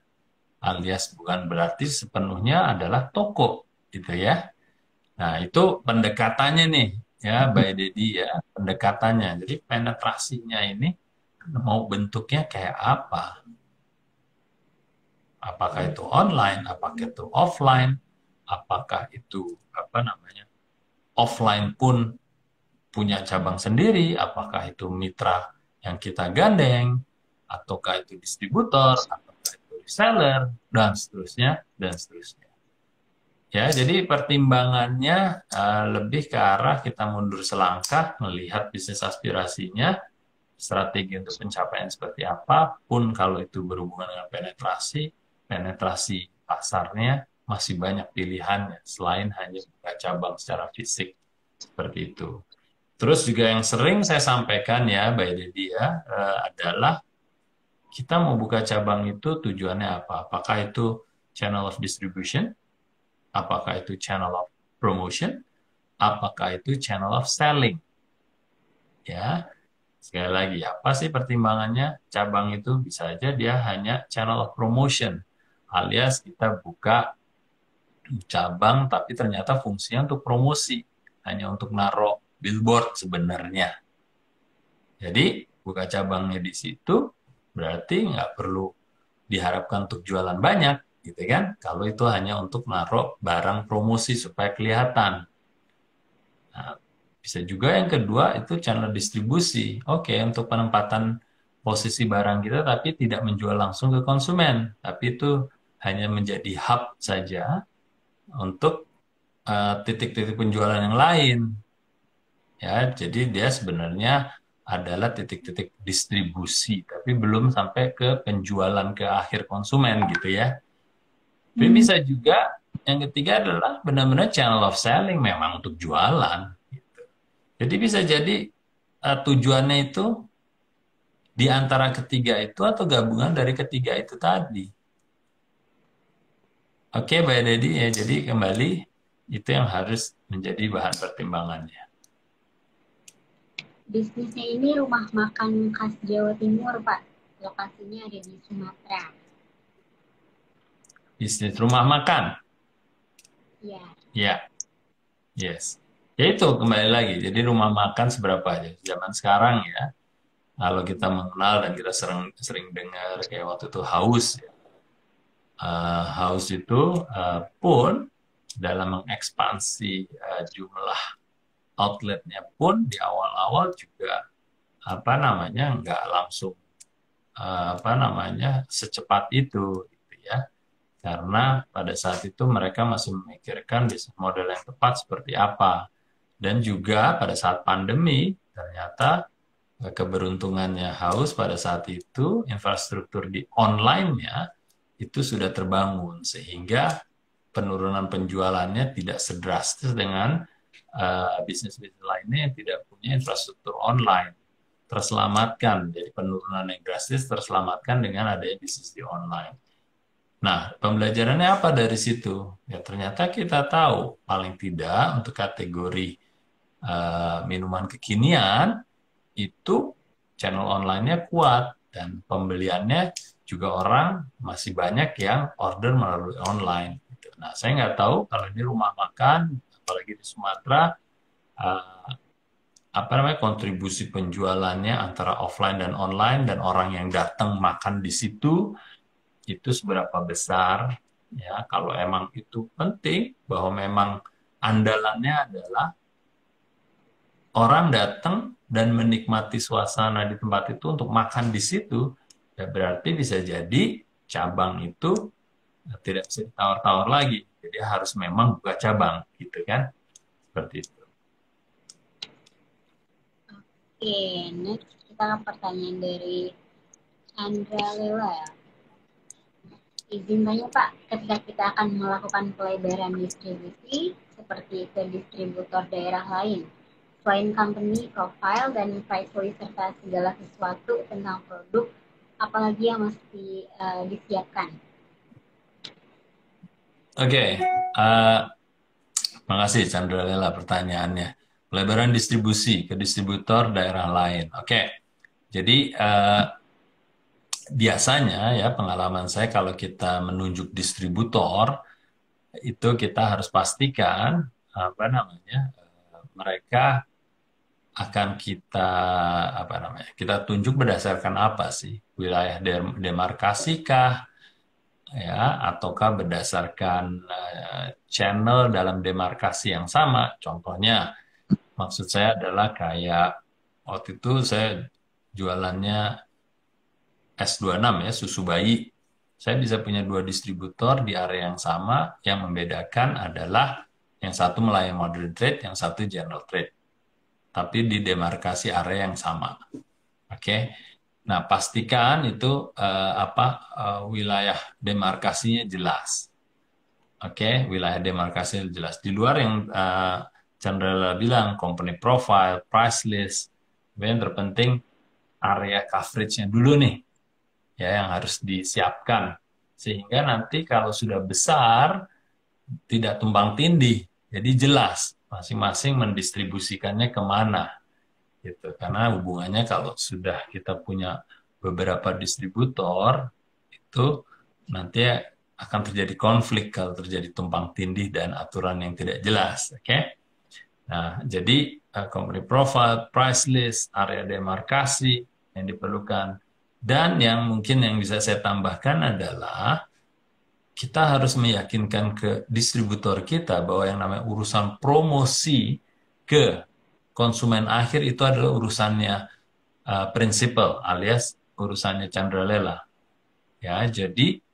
alias bukan berarti sepenuhnya adalah toko gitu ya. Nah, itu pendekatannya nih ya, Mbak Dedi ya, pendekatannya. Jadi penetrasinya ini mau bentuknya kayak apa? Apakah itu online, apakah itu offline, apakah itu apa namanya? Offline pun punya cabang sendiri, apakah itu mitra yang kita gandeng, ataukah itu distributor, ataukah itu reseller, dan seterusnya, dan seterusnya. Ya, jadi pertimbangannya lebih ke arah kita mundur selangkah, melihat bisnis aspirasinya, strategi untuk pencapaian seperti apa, pun kalau itu berhubungan dengan penetrasi, penetrasi pasarnya masih banyak pilihannya, selain hanya buka cabang secara fisik, seperti itu. Terus juga yang sering saya sampaikan ya, Mbak Dedi ya, adalah kita mau buka cabang itu tujuannya apa? Apakah itu channel of distribution? Apakah itu channel of promotion? Apakah itu channel of selling? Ya, sekali lagi, apa sih pertimbangannya? Cabang itu bisa aja dia hanya channel of promotion, alias kita buka cabang tapi ternyata fungsinya untuk promosi, hanya untuk naruh billboard sebenarnya. Jadi buka cabangnya di situ berarti nggak perlu diharapkan untuk jualan banyak, gitu kan? Kalau itu hanya untuk naruh barang promosi supaya kelihatan. Nah, bisa juga yang kedua itu channel distribusi. Oke, untuk penempatan posisi barang kita tapi tidak menjual langsung ke konsumen, tapi itu hanya menjadi hub saja untuk titik-titik penjualan yang lain. Ya, jadi dia sebenarnya adalah titik-titik distribusi, tapi belum sampai ke penjualan ke akhir konsumen gitu ya. Tapi bisa juga yang ketiga adalah benar-benar channel of selling memang untuk jualan. Gitu. Jadi bisa jadi tujuannya itu di antara ketiga itu atau gabungan dari ketiga itu tadi. Oke, Mbak Dedi ya. Jadi kembali itu yang harus menjadi bahan pertimbangannya. Bisnisnya ini rumah makan khas Jawa Timur, Pak. Lokasinya ada di Sumatera. Bisnis rumah makan. Ya. Ya, yes. Ya itu kembali lagi. Jadi rumah makan seberapa aja. Zaman sekarang ya, kalau kita mengenal dan kita sering dengar kayak waktu itu haus, ya. Haus itu pun dalam mengekspansi jumlah outletnya pun di awal-awal juga apa namanya nggak langsung apa namanya secepat itu gitu ya, karena pada saat itu mereka masih memikirkan bisnis model yang tepat seperti apa, dan juga pada saat pandemi ternyata keberuntungannya Haus pada saat itu infrastruktur di online-nya itu sudah terbangun sehingga penurunan penjualannya tidak sedrastis dengan bisnis-bisnis lainnya yang tidak punya infrastruktur online terselamatkan. Jadi penurunan yang drastis terselamatkan dengan adanya bisnis di online. Nah, pembelajarannya apa dari situ? Ya ternyata kita tahu paling tidak untuk kategori minuman kekinian itu channel online-nya kuat dan pembeliannya juga orang masih banyak yang order melalui online. Gitu. Nah, saya nggak tahu kalau di rumah makan, apalagi di Sumatera, eh, apa namanya kontribusi penjualannya antara offline dan online dan orang yang datang makan di situ itu seberapa besar ya kalau emang itu penting bahwa memang andalannya adalah orang datang dan menikmati suasana di tempat itu untuk makan di situ ya berarti bisa jadi cabang itu tidak bisa ditawar-tawar lagi jadi harus memang buka cabang gitu kan seperti itu. Oke, next kita ke pertanyaan dari Chandra Lela ya. Izin tanya Pak, ketika kita akan melakukan pelebaran distribusi seperti ke distributor daerah lain, selain company, profile, dan price list serta segala sesuatu tentang produk, apalagi yang mesti disiapkan? Oke, makasih Chandra Lela pertanyaannya. Pelebaran distribusi ke distributor daerah lain. Oke, jadi biasanya ya pengalaman saya kalau kita menunjuk distributor itu kita harus pastikan apa namanya mereka akan kita apa namanya kita tunjuk berdasarkan apa sih wilayah demarkasi kah ya ataukah berdasarkan channel dalam demarkasi yang sama contohnya maksud saya adalah kayak waktu itu saya jualannya S26 ya susu bayi saya bisa punya dua distributor di area yang sama yang membedakan adalah yang satu melayani modern trade yang satu general trade tapi di demarkasi area yang sama. Oke. Nah, pastikan itu wilayah demarkasinya jelas. Oke, wilayah demarkasinya jelas. Di luar yang Chandra bilang company profile, price list, yang terpenting area coverage-nya dulu nih ya yang harus disiapkan sehingga nanti kalau sudah besar tidak tumpang tindih. Jadi jelas masing-masing mendistribusikannya kemana gitu. Karena hubungannya kalau sudah kita punya beberapa distributor itu nanti akan terjadi konflik kalau terjadi tumpang tindih dan aturan yang tidak jelas. Oke? Nah, jadi company profile, price list, area demarkasi yang diperlukan. Dan yang mungkin yang bisa saya tambahkan adalah kita harus meyakinkan ke distributor kita bahwa yang namanya urusan promosi ke konsumen akhir itu adalah urusannya prinsipal alias urusannya Chandra Lela. Ya, jadi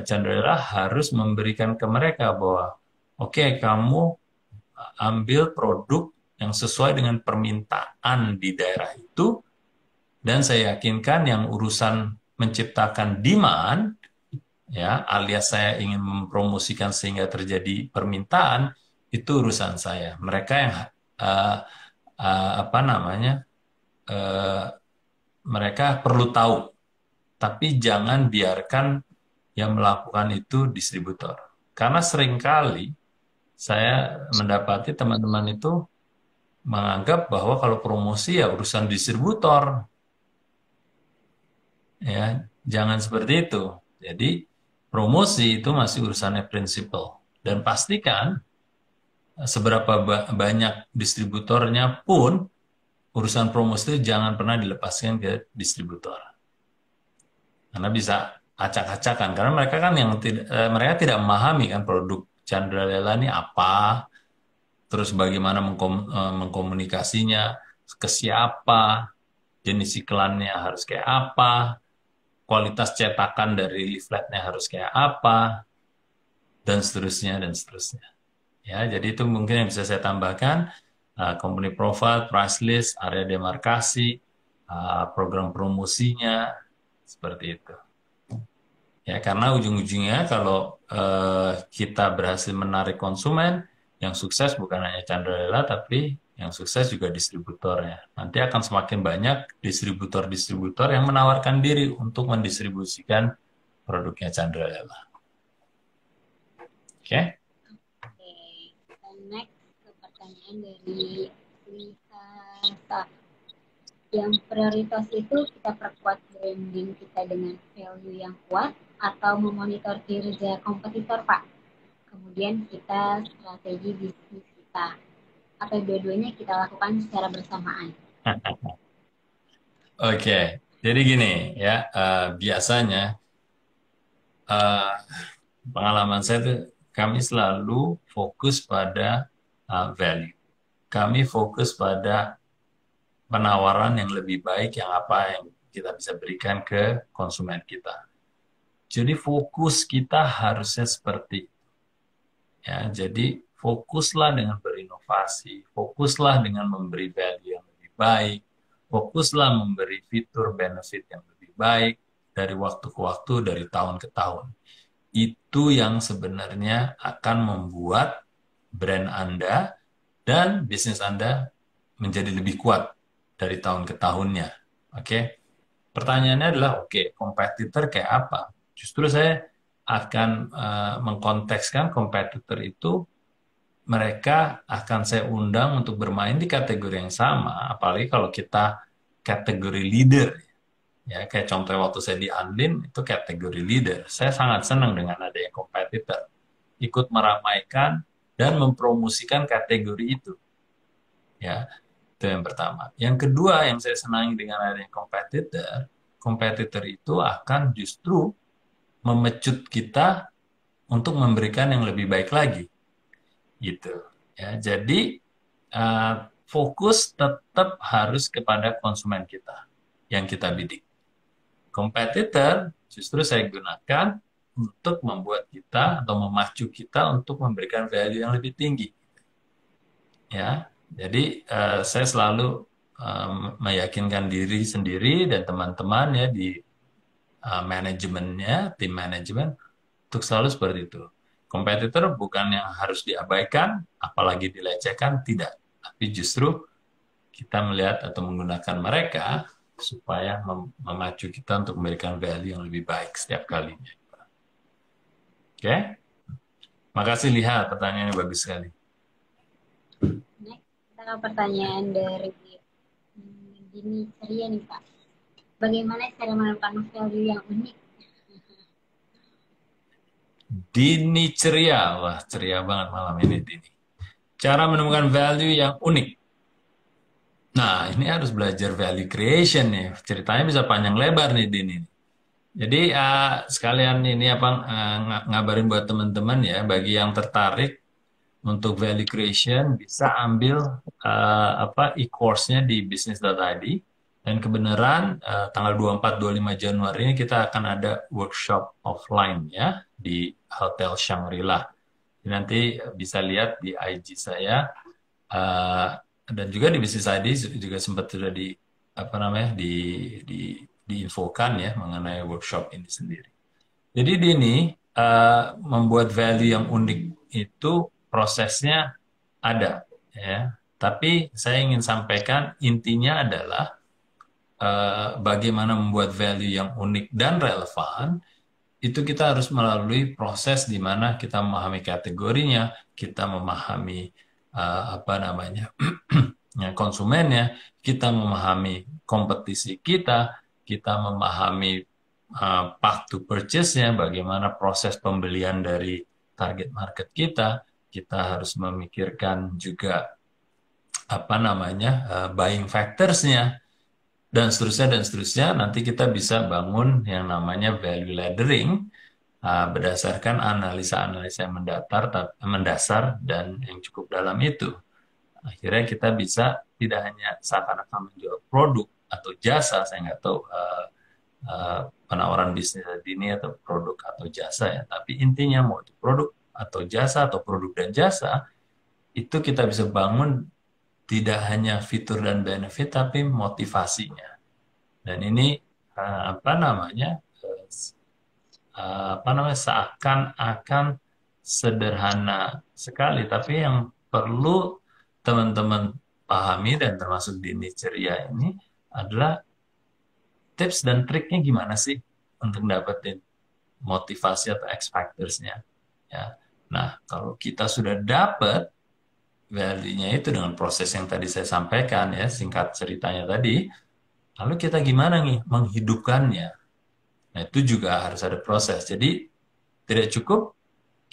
Chandra Lela harus memberikan ke mereka bahwa oke, kamu ambil produk yang sesuai dengan permintaan di daerah itu dan saya yakinkan yang urusan menciptakan demand ya alias saya ingin mempromosikan sehingga terjadi permintaan itu urusan saya. Mereka yang apa namanya mereka perlu tahu, tapi jangan biarkan yang melakukan itu distributor. Karena seringkali saya mendapati teman-teman itu menganggap bahwa kalau promosi ya urusan distributor. Ya, jangan seperti itu. Jadi promosi itu masih urusannya prinsipal dan pastikan seberapa banyak distributornya pun urusan promosi itu jangan pernah dilepaskan ke distributor. Karena bisa acak-acakan karena mereka kan yang tidak mereka tidak memahami kan produk Chandra Lela ini apa, terus bagaimana mengkomunikasinya ke siapa, jenis iklannya harus kayak apa, kualitas cetakan dari leafletnya harus kayak apa, dan seterusnya, dan seterusnya. Ya, jadi itu mungkin yang bisa saya tambahkan, company profile, price list, area demarkasi, program promosinya, seperti itu. Ya, karena ujung-ujungnya kalau kita berhasil menarik konsumen, Yang sukses bukan hanya Chandra tapi yang sukses juga distributornya. Nanti akan semakin banyak distributor-distributor yang menawarkan diri untuk mendistribusikan produknya Chandra. Oke? Oke, kita next ke pertanyaan dari Lisa. Yang prioritas itu kita perkuat branding kita dengan value yang kuat atau memonitor kinerja kompetitor, Pak. Kemudian kita strategi bisnis kita. Atau dua-duanya kita lakukan secara bersamaan. Oke, jadi gini ya, biasanya pengalaman saya tuh kami selalu fokus pada value. Kami fokus pada penawaran yang lebih baik yang apa yang kita bisa berikan ke konsumen kita. Jadi fokus kita harusnya seperti itu. Ya, jadi fokuslah dengan berinovasi, fokuslah dengan memberi value yang lebih baik, fokuslah memberi fitur benefit yang lebih baik dari waktu ke waktu, dari tahun ke tahun. Itu yang sebenarnya akan membuat brand Anda dan bisnis Anda menjadi lebih kuat dari tahun ke tahunnya. Oke. Pertanyaannya adalah, oke, kompetitor kayak apa? Justru saya akan mengkontekskan kompetitor itu mereka akan saya undang untuk bermain di kategori yang sama, apalagi kalau kita kategori leader. Ya, kayak contoh waktu saya di Anlin itu kategori leader. Saya sangat senang dengan adanya kompetitor. Ikut meramaikan dan mempromosikan kategori itu. Ya, itu yang pertama. Yang kedua yang saya senangi dengan adanya kompetitor, kompetitor itu akan justru memecut kita untuk memberikan yang lebih baik lagi. Gitu. Ya, jadi fokus tetap harus kepada konsumen kita yang kita bidik. Kompetitor justru saya gunakan untuk membuat kita atau memacu kita untuk memberikan value yang lebih tinggi. Ya, jadi saya selalu meyakinkan diri sendiri dan teman-teman ya di manajemennya, tim manajemen untuk selalu seperti itu. Kompetitor bukan yang harus diabaikan, apalagi dilecehkan, tidak. Tapi justru kita melihat atau menggunakan mereka supaya memacu kita untuk memberikan value yang lebih baik setiap kalinya. Oke? Makasih Lihat, pertanyaannya bagus sekali. Next, kita ke pertanyaan dari Dini Ceria nih, Pak. Bagaimana cara menemukan value yang unik? Dini ceria, wah ceria banget malam ini Dini. Cara menemukan value yang unik. Nah, ini harus belajar value creation nih. Ceritanya bisa panjang lebar nih Dini. Jadi sekalian ini apa ngabarin buat teman-teman ya, bagi yang tertarik untuk value creation bisa ambil e-course-nya di business.id. Dan kebenaran tanggal 24-25 Januari ini kita akan ada workshop offline ya di Hotel Shangri-La. Nanti bisa lihat di IG saya dan juga di Business ID juga sempat sudah diinfokan ya mengenai workshop ini sendiri. Jadi ini membuat value yang unik itu prosesnya ada ya. Tapi saya ingin sampaikan intinya adalah bagaimana membuat value yang unik dan relevan, itu kita harus melalui proses di mana kita memahami kategorinya, kita memahami konsumennya, kita memahami kompetisi kita memahami path to purchase-nya, bagaimana proses pembelian dari target market kita harus memikirkan juga buying factors-nya, dan seterusnya, nanti kita bisa bangun yang namanya value laddering berdasarkan analisa-analisa yang mendasar dan yang cukup dalam itu. Akhirnya kita bisa tidak hanya seakan-akan menjual produk atau jasa, saya nggak tahu penawaran bisnis ini atau produk atau jasa ya, tapi intinya mau itu produk atau jasa atau produk dan jasa, itu kita bisa bangun tidak hanya fitur dan benefit, tapi motivasinya. Dan ini seakan-akan sederhana sekali, tapi yang perlu teman-teman pahami dan termasuk Dini Ceria ini adalah tips dan triknya gimana sih untuk dapetin motivasi atau X factors-nya. Ya. Nah, kalau kita sudah dapet value-nya itu dengan proses yang tadi saya sampaikan ya, singkat ceritanya tadi, lalu kita gimana nih menghidupkannya? Nah, itu juga harus ada proses. Jadi, tidak cukup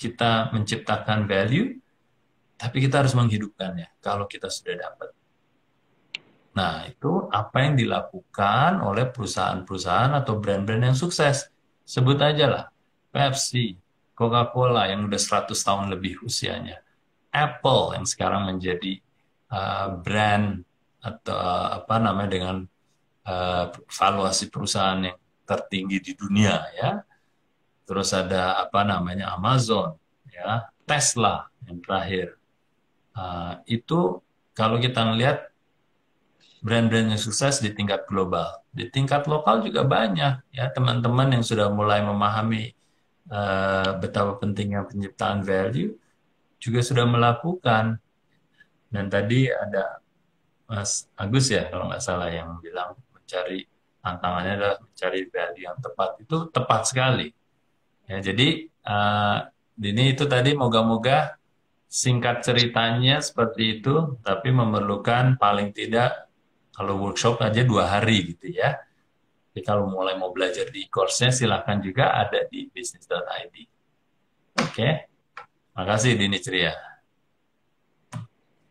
kita menciptakan value, tapi kita harus menghidupkannya kalau kita sudah dapat. Nah, itu apa yang dilakukan oleh perusahaan-perusahaan atau brand-brand yang sukses. Sebut aja lah, Pepsi, Coca-Cola yang udah 100 tahun lebih usianya. Apple yang sekarang menjadi brand atau apa namanya dengan valuasi perusahaan yang tertinggi di dunia ya. Terus ada apa namanya Amazon ya, Tesla yang terakhir. Itu kalau kita melihat brand-brand yang sukses di tingkat global. Di tingkat lokal juga banyak ya teman-teman yang sudah mulai memahami betapa pentingnya penciptaan value juga sudah melakukan. Dan tadi ada Mas Agus ya kalau nggak salah yang bilang mencari tantangannya adalah mencari value yang tepat. Itu tepat sekali. Ya, jadi ini itu tadi moga-moga singkat ceritanya seperti itu, tapi memerlukan paling tidak kalau workshop aja 2 hari gitu ya. Jadi kalau mulai mau belajar di course-nya silahkan juga ada di bisnis.id. Oke, makasih Dini Ceria.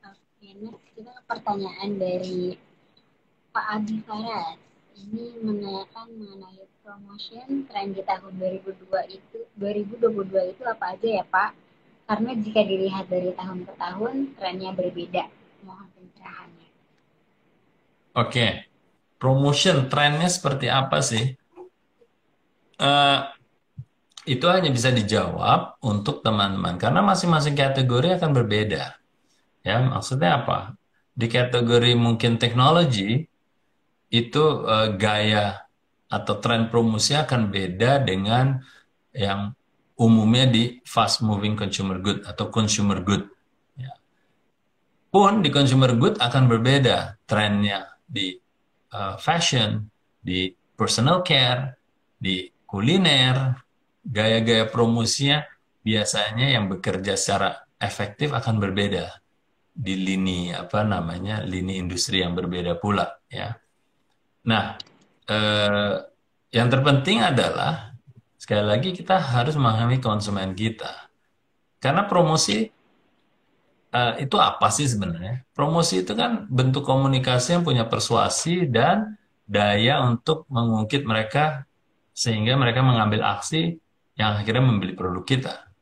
Oke, next kita ke pertanyaan dari Pak Adi Faras. Ini menanyakan mengenai promotion tren di tahun 2022 itu apa aja ya Pak? Karena jika dilihat dari tahun ke tahun, trennya berbeda. Mohon pencerahannya. Oke, promotion trennya seperti apa sih? Eh, itu hanya bisa dijawab untuk teman-teman karena masing-masing kategori akan berbeda. Ya, maksudnya apa? Di kategori mungkin teknologi itu gaya atau tren promosi akan beda dengan yang umumnya di fast moving consumer good atau consumer good. Ya. Pun di consumer good akan berbeda trennya di fashion, di personal care, di kuliner, gaya-gaya promosinya biasanya yang bekerja secara efektif akan berbeda di lini apa namanya lini industri yang berbeda pula ya. Nah, eh, yang terpenting adalah sekali lagi kita harus memahami konsumen kita. Karena promosi itu apa sih sebenarnya? Promosi itu kan bentuk komunikasi yang punya persuasi dan daya untuk mengungkit mereka sehingga mereka mengambil aksi yang akhirnya membeli produk kita.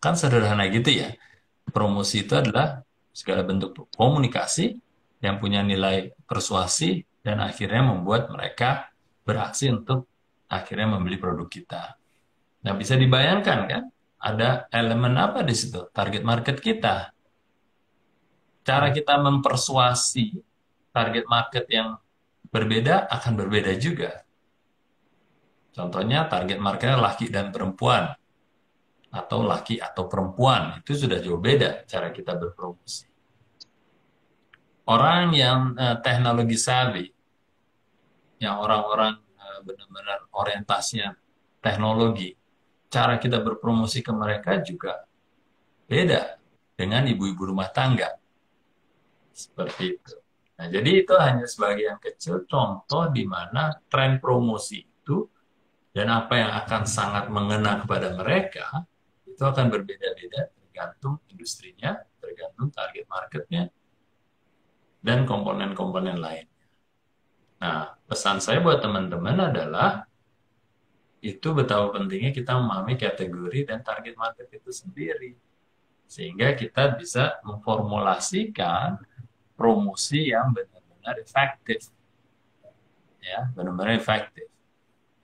Kan sederhana gitu ya. Promosi itu adalah segala bentuk komunikasi yang punya nilai persuasi dan akhirnya membuat mereka beraksi untuk akhirnya membeli produk kita. Nah, bisa dibayangkan kan? Ada elemen apa di situ? Target market kita. Cara kita mempersuasi target market yang berbeda akan berbeda juga. Contohnya target marketnya laki dan perempuan atau laki atau perempuan itu sudah jauh beda cara kita berpromosi. Orang yang teknologi savvy, yang orang-orang benar-benar orientasinya teknologi, cara kita berpromosi ke mereka juga beda dengan ibu-ibu rumah tangga. Seperti itu. Nah, jadi itu hanya sebagian kecil contoh di mana tren promosi itu dan apa yang akan sangat mengena kepada mereka itu akan berbeda-beda tergantung industrinya, tergantung target marketnya, dan komponen-komponen lain. Nah, pesan saya buat teman-teman adalah itu betapa pentingnya kita memahami kategori dan target market itu sendiri. Sehingga kita bisa memformulasikan promosi yang benar-benar efektif. Ya, benar-benar efektif.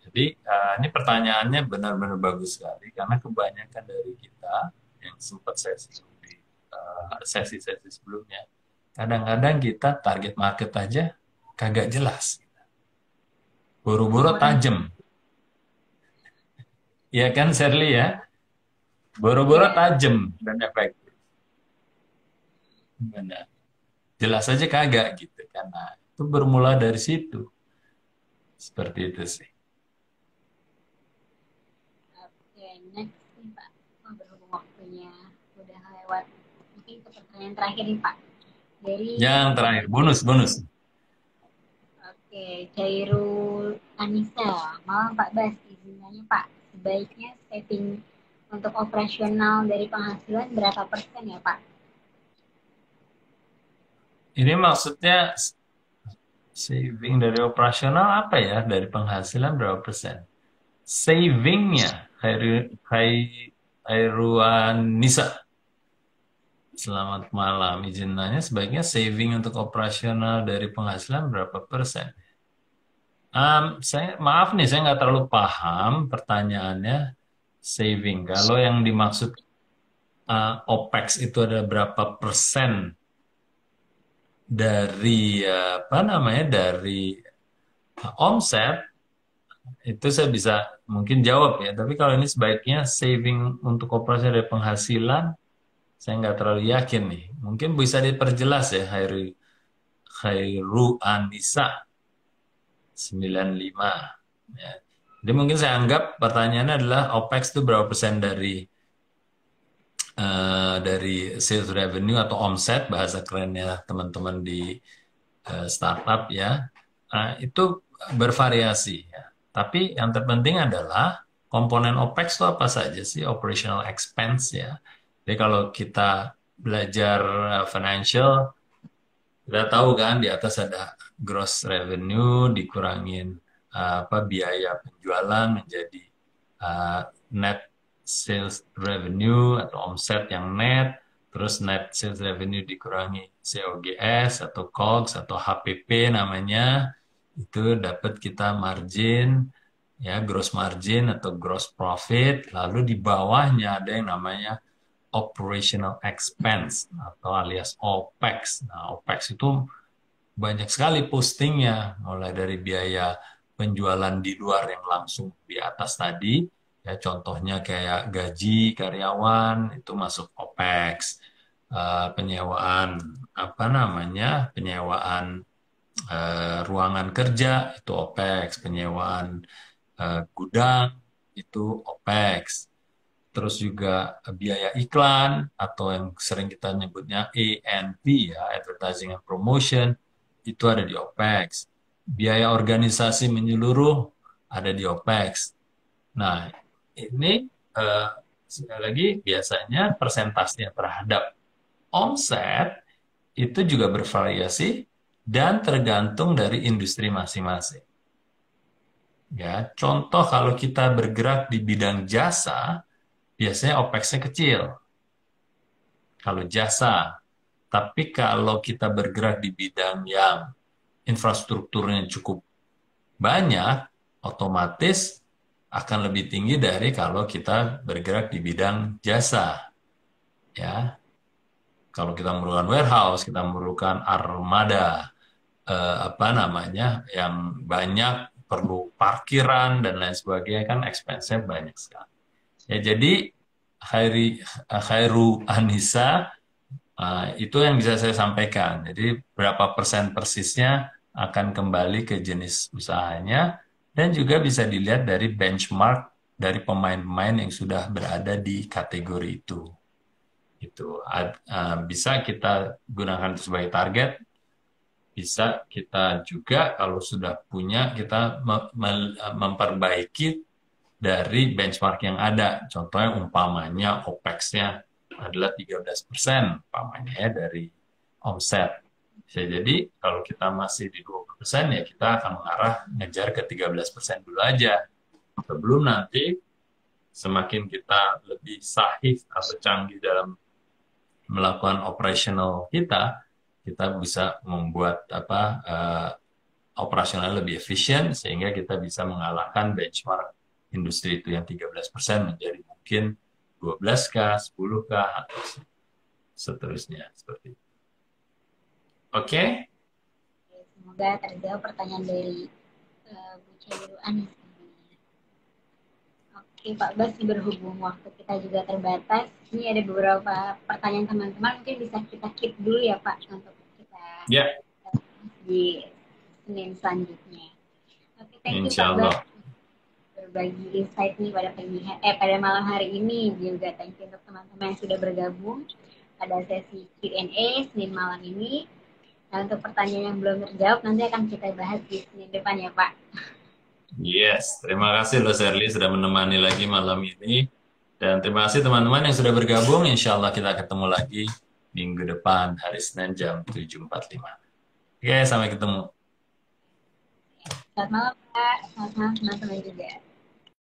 Jadi, ini pertanyaannya benar-benar bagus sekali karena kebanyakan dari kita yang sempat saya singgung di sesi-sesi sebelumnya, kadang-kadang kita target market aja kagak jelas. Buru-buru tajam. Ya kan, Shirley ya? Boro-boro Ya, tajam dan efektif. Gimana? Jelas aja kagak gitu kan. Nah, itu bermula dari situ. Seperti itu sih. oke, next nih Pak. Oh, berhubung waktunya udah lewat. Mungkin ke pertanyaan terakhir nih Pak. Dari Yang terakhir, bonus, bonus. oke, Cairul Anissa. Malam Pak Bas, izinnya Pak. Sebaiknya saving untuk operasional dari penghasilan berapa persen ya Pak? Ini maksudnya saving dari operasional apa ya? Dari penghasilan berapa persen? Savingnya, Khairuan Nisa. Selamat malam. Izin nanya, sebaiknya saving untuk operasional dari penghasilan berapa persen? Saya maaf nih, saya nggak terlalu paham pertanyaannya. Saving. Kalau yang dimaksud OPEX itu ada berapa persen dari apa namanya dari omset, itu saya bisa mungkin jawab ya. Tapi kalau ini sebaiknya saving untuk operasi dari penghasilan, saya nggak terlalu yakin nih. Mungkin bisa diperjelas ya, Khairu Anissa 95. Ya. Jadi mungkin saya anggap pertanyaannya adalah OPEX itu berapa persen dari sales revenue atau omset, bahasa kerennya teman-teman di startup ya. Itu bervariasi ya. Tapi yang terpenting adalah komponen OPEX itu apa saja sih, operational expense ya. Jadi kalau kita belajar financial, kita tahu kan di atas ada gross revenue dikurangin apa biaya penjualan menjadi uh, net sales revenue atau omset yang net, terus net sales revenue dikurangi COGS atau COGS atau HPP namanya, itu dapat kita margin ya, gross margin atau gross profit, lalu di bawahnya ada yang namanya operational expense atau alias OPEX. Nah, OPEX itu banyak sekali postingnya, mulai dari biaya penjualan di luar yang langsung di atas tadi, ya contohnya kayak gaji karyawan itu masuk OPEX. Penyewaan apa namanya, penyewaan ruangan kerja itu OPEX, penyewaan gudang itu OPEX. Terus juga biaya iklan atau yang sering kita nyebutnya A&P ya, Advertising and Promotion, itu ada di OPEX. Biaya organisasi menyeluruh ada di OPEX. Nah, ini eh, sekali lagi biasanya persentasenya terhadap omset itu juga bervariasi dan tergantung dari industri masing-masing. Ya, contoh kalau kita bergerak di bidang jasa, biasanya OPEX-nya kecil kalau jasa. Tapi kalau kita bergerak di bidang yang infrastrukturnya cukup banyak, otomatis akan lebih tinggi dari kalau kita bergerak di bidang jasa. Ya, kalau kita memerlukan warehouse, kita memerlukan armada, apa namanya, yang banyak, perlu parkiran dan lain sebagainya, kan expense-nya banyak sekali. Ya, jadi Khairu Anissa, itu yang bisa saya sampaikan. Jadi berapa persen persisnya akan kembali ke jenis usahanya dan juga bisa dilihat dari benchmark dari pemain-pemain yang sudah berada di kategori itu. Itu bisa kita gunakan itu sebagai target, bisa kita juga kalau sudah punya kita memperbaiki dari benchmark yang ada. Contohnya umpamanya OPEX-nya adalah 13% umpamanya ya dari omset. Bisa jadi kalau kita masih di 20% ya kita akan mengarah ngejar ke 13% dulu aja. Sebelum nanti semakin kita lebih sahih atau canggih dalam melakukan operational kita, kita bisa membuat apa operasional lebih efisien sehingga kita bisa mengalahkan benchmark industri itu yang 13% menjadi mungkin 12K, 10K, atau seterusnya. Seperti itu. Oke, Semoga terjawab pertanyaan dari Bu Cairu Anis. Oke, Pak Bas, berhubung waktu kita juga terbatas, ini ada beberapa pertanyaan teman-teman, mungkin bisa kita keep dulu ya Pak, untuk kita Ya, di Senin selanjutnya. Oke, thank you insya Pak Bas Allah. berbagi insight nih pada malam hari ini. Juga thank you untuk teman-teman yang sudah bergabung pada sesi Q&A Senin malam ini. Nah, untuk pertanyaan yang belum terjawab nanti akan kita bahas di Senin depan ya Pak. Yes, terima kasih loh Shirley sudah menemani lagi malam ini. Dan terima kasih teman-teman yang sudah bergabung. Insya Allah kita ketemu lagi minggu depan hari Senin jam 7.45. Oke, sampai ketemu. Selamat malam Pak, selamat malam teman-teman juga.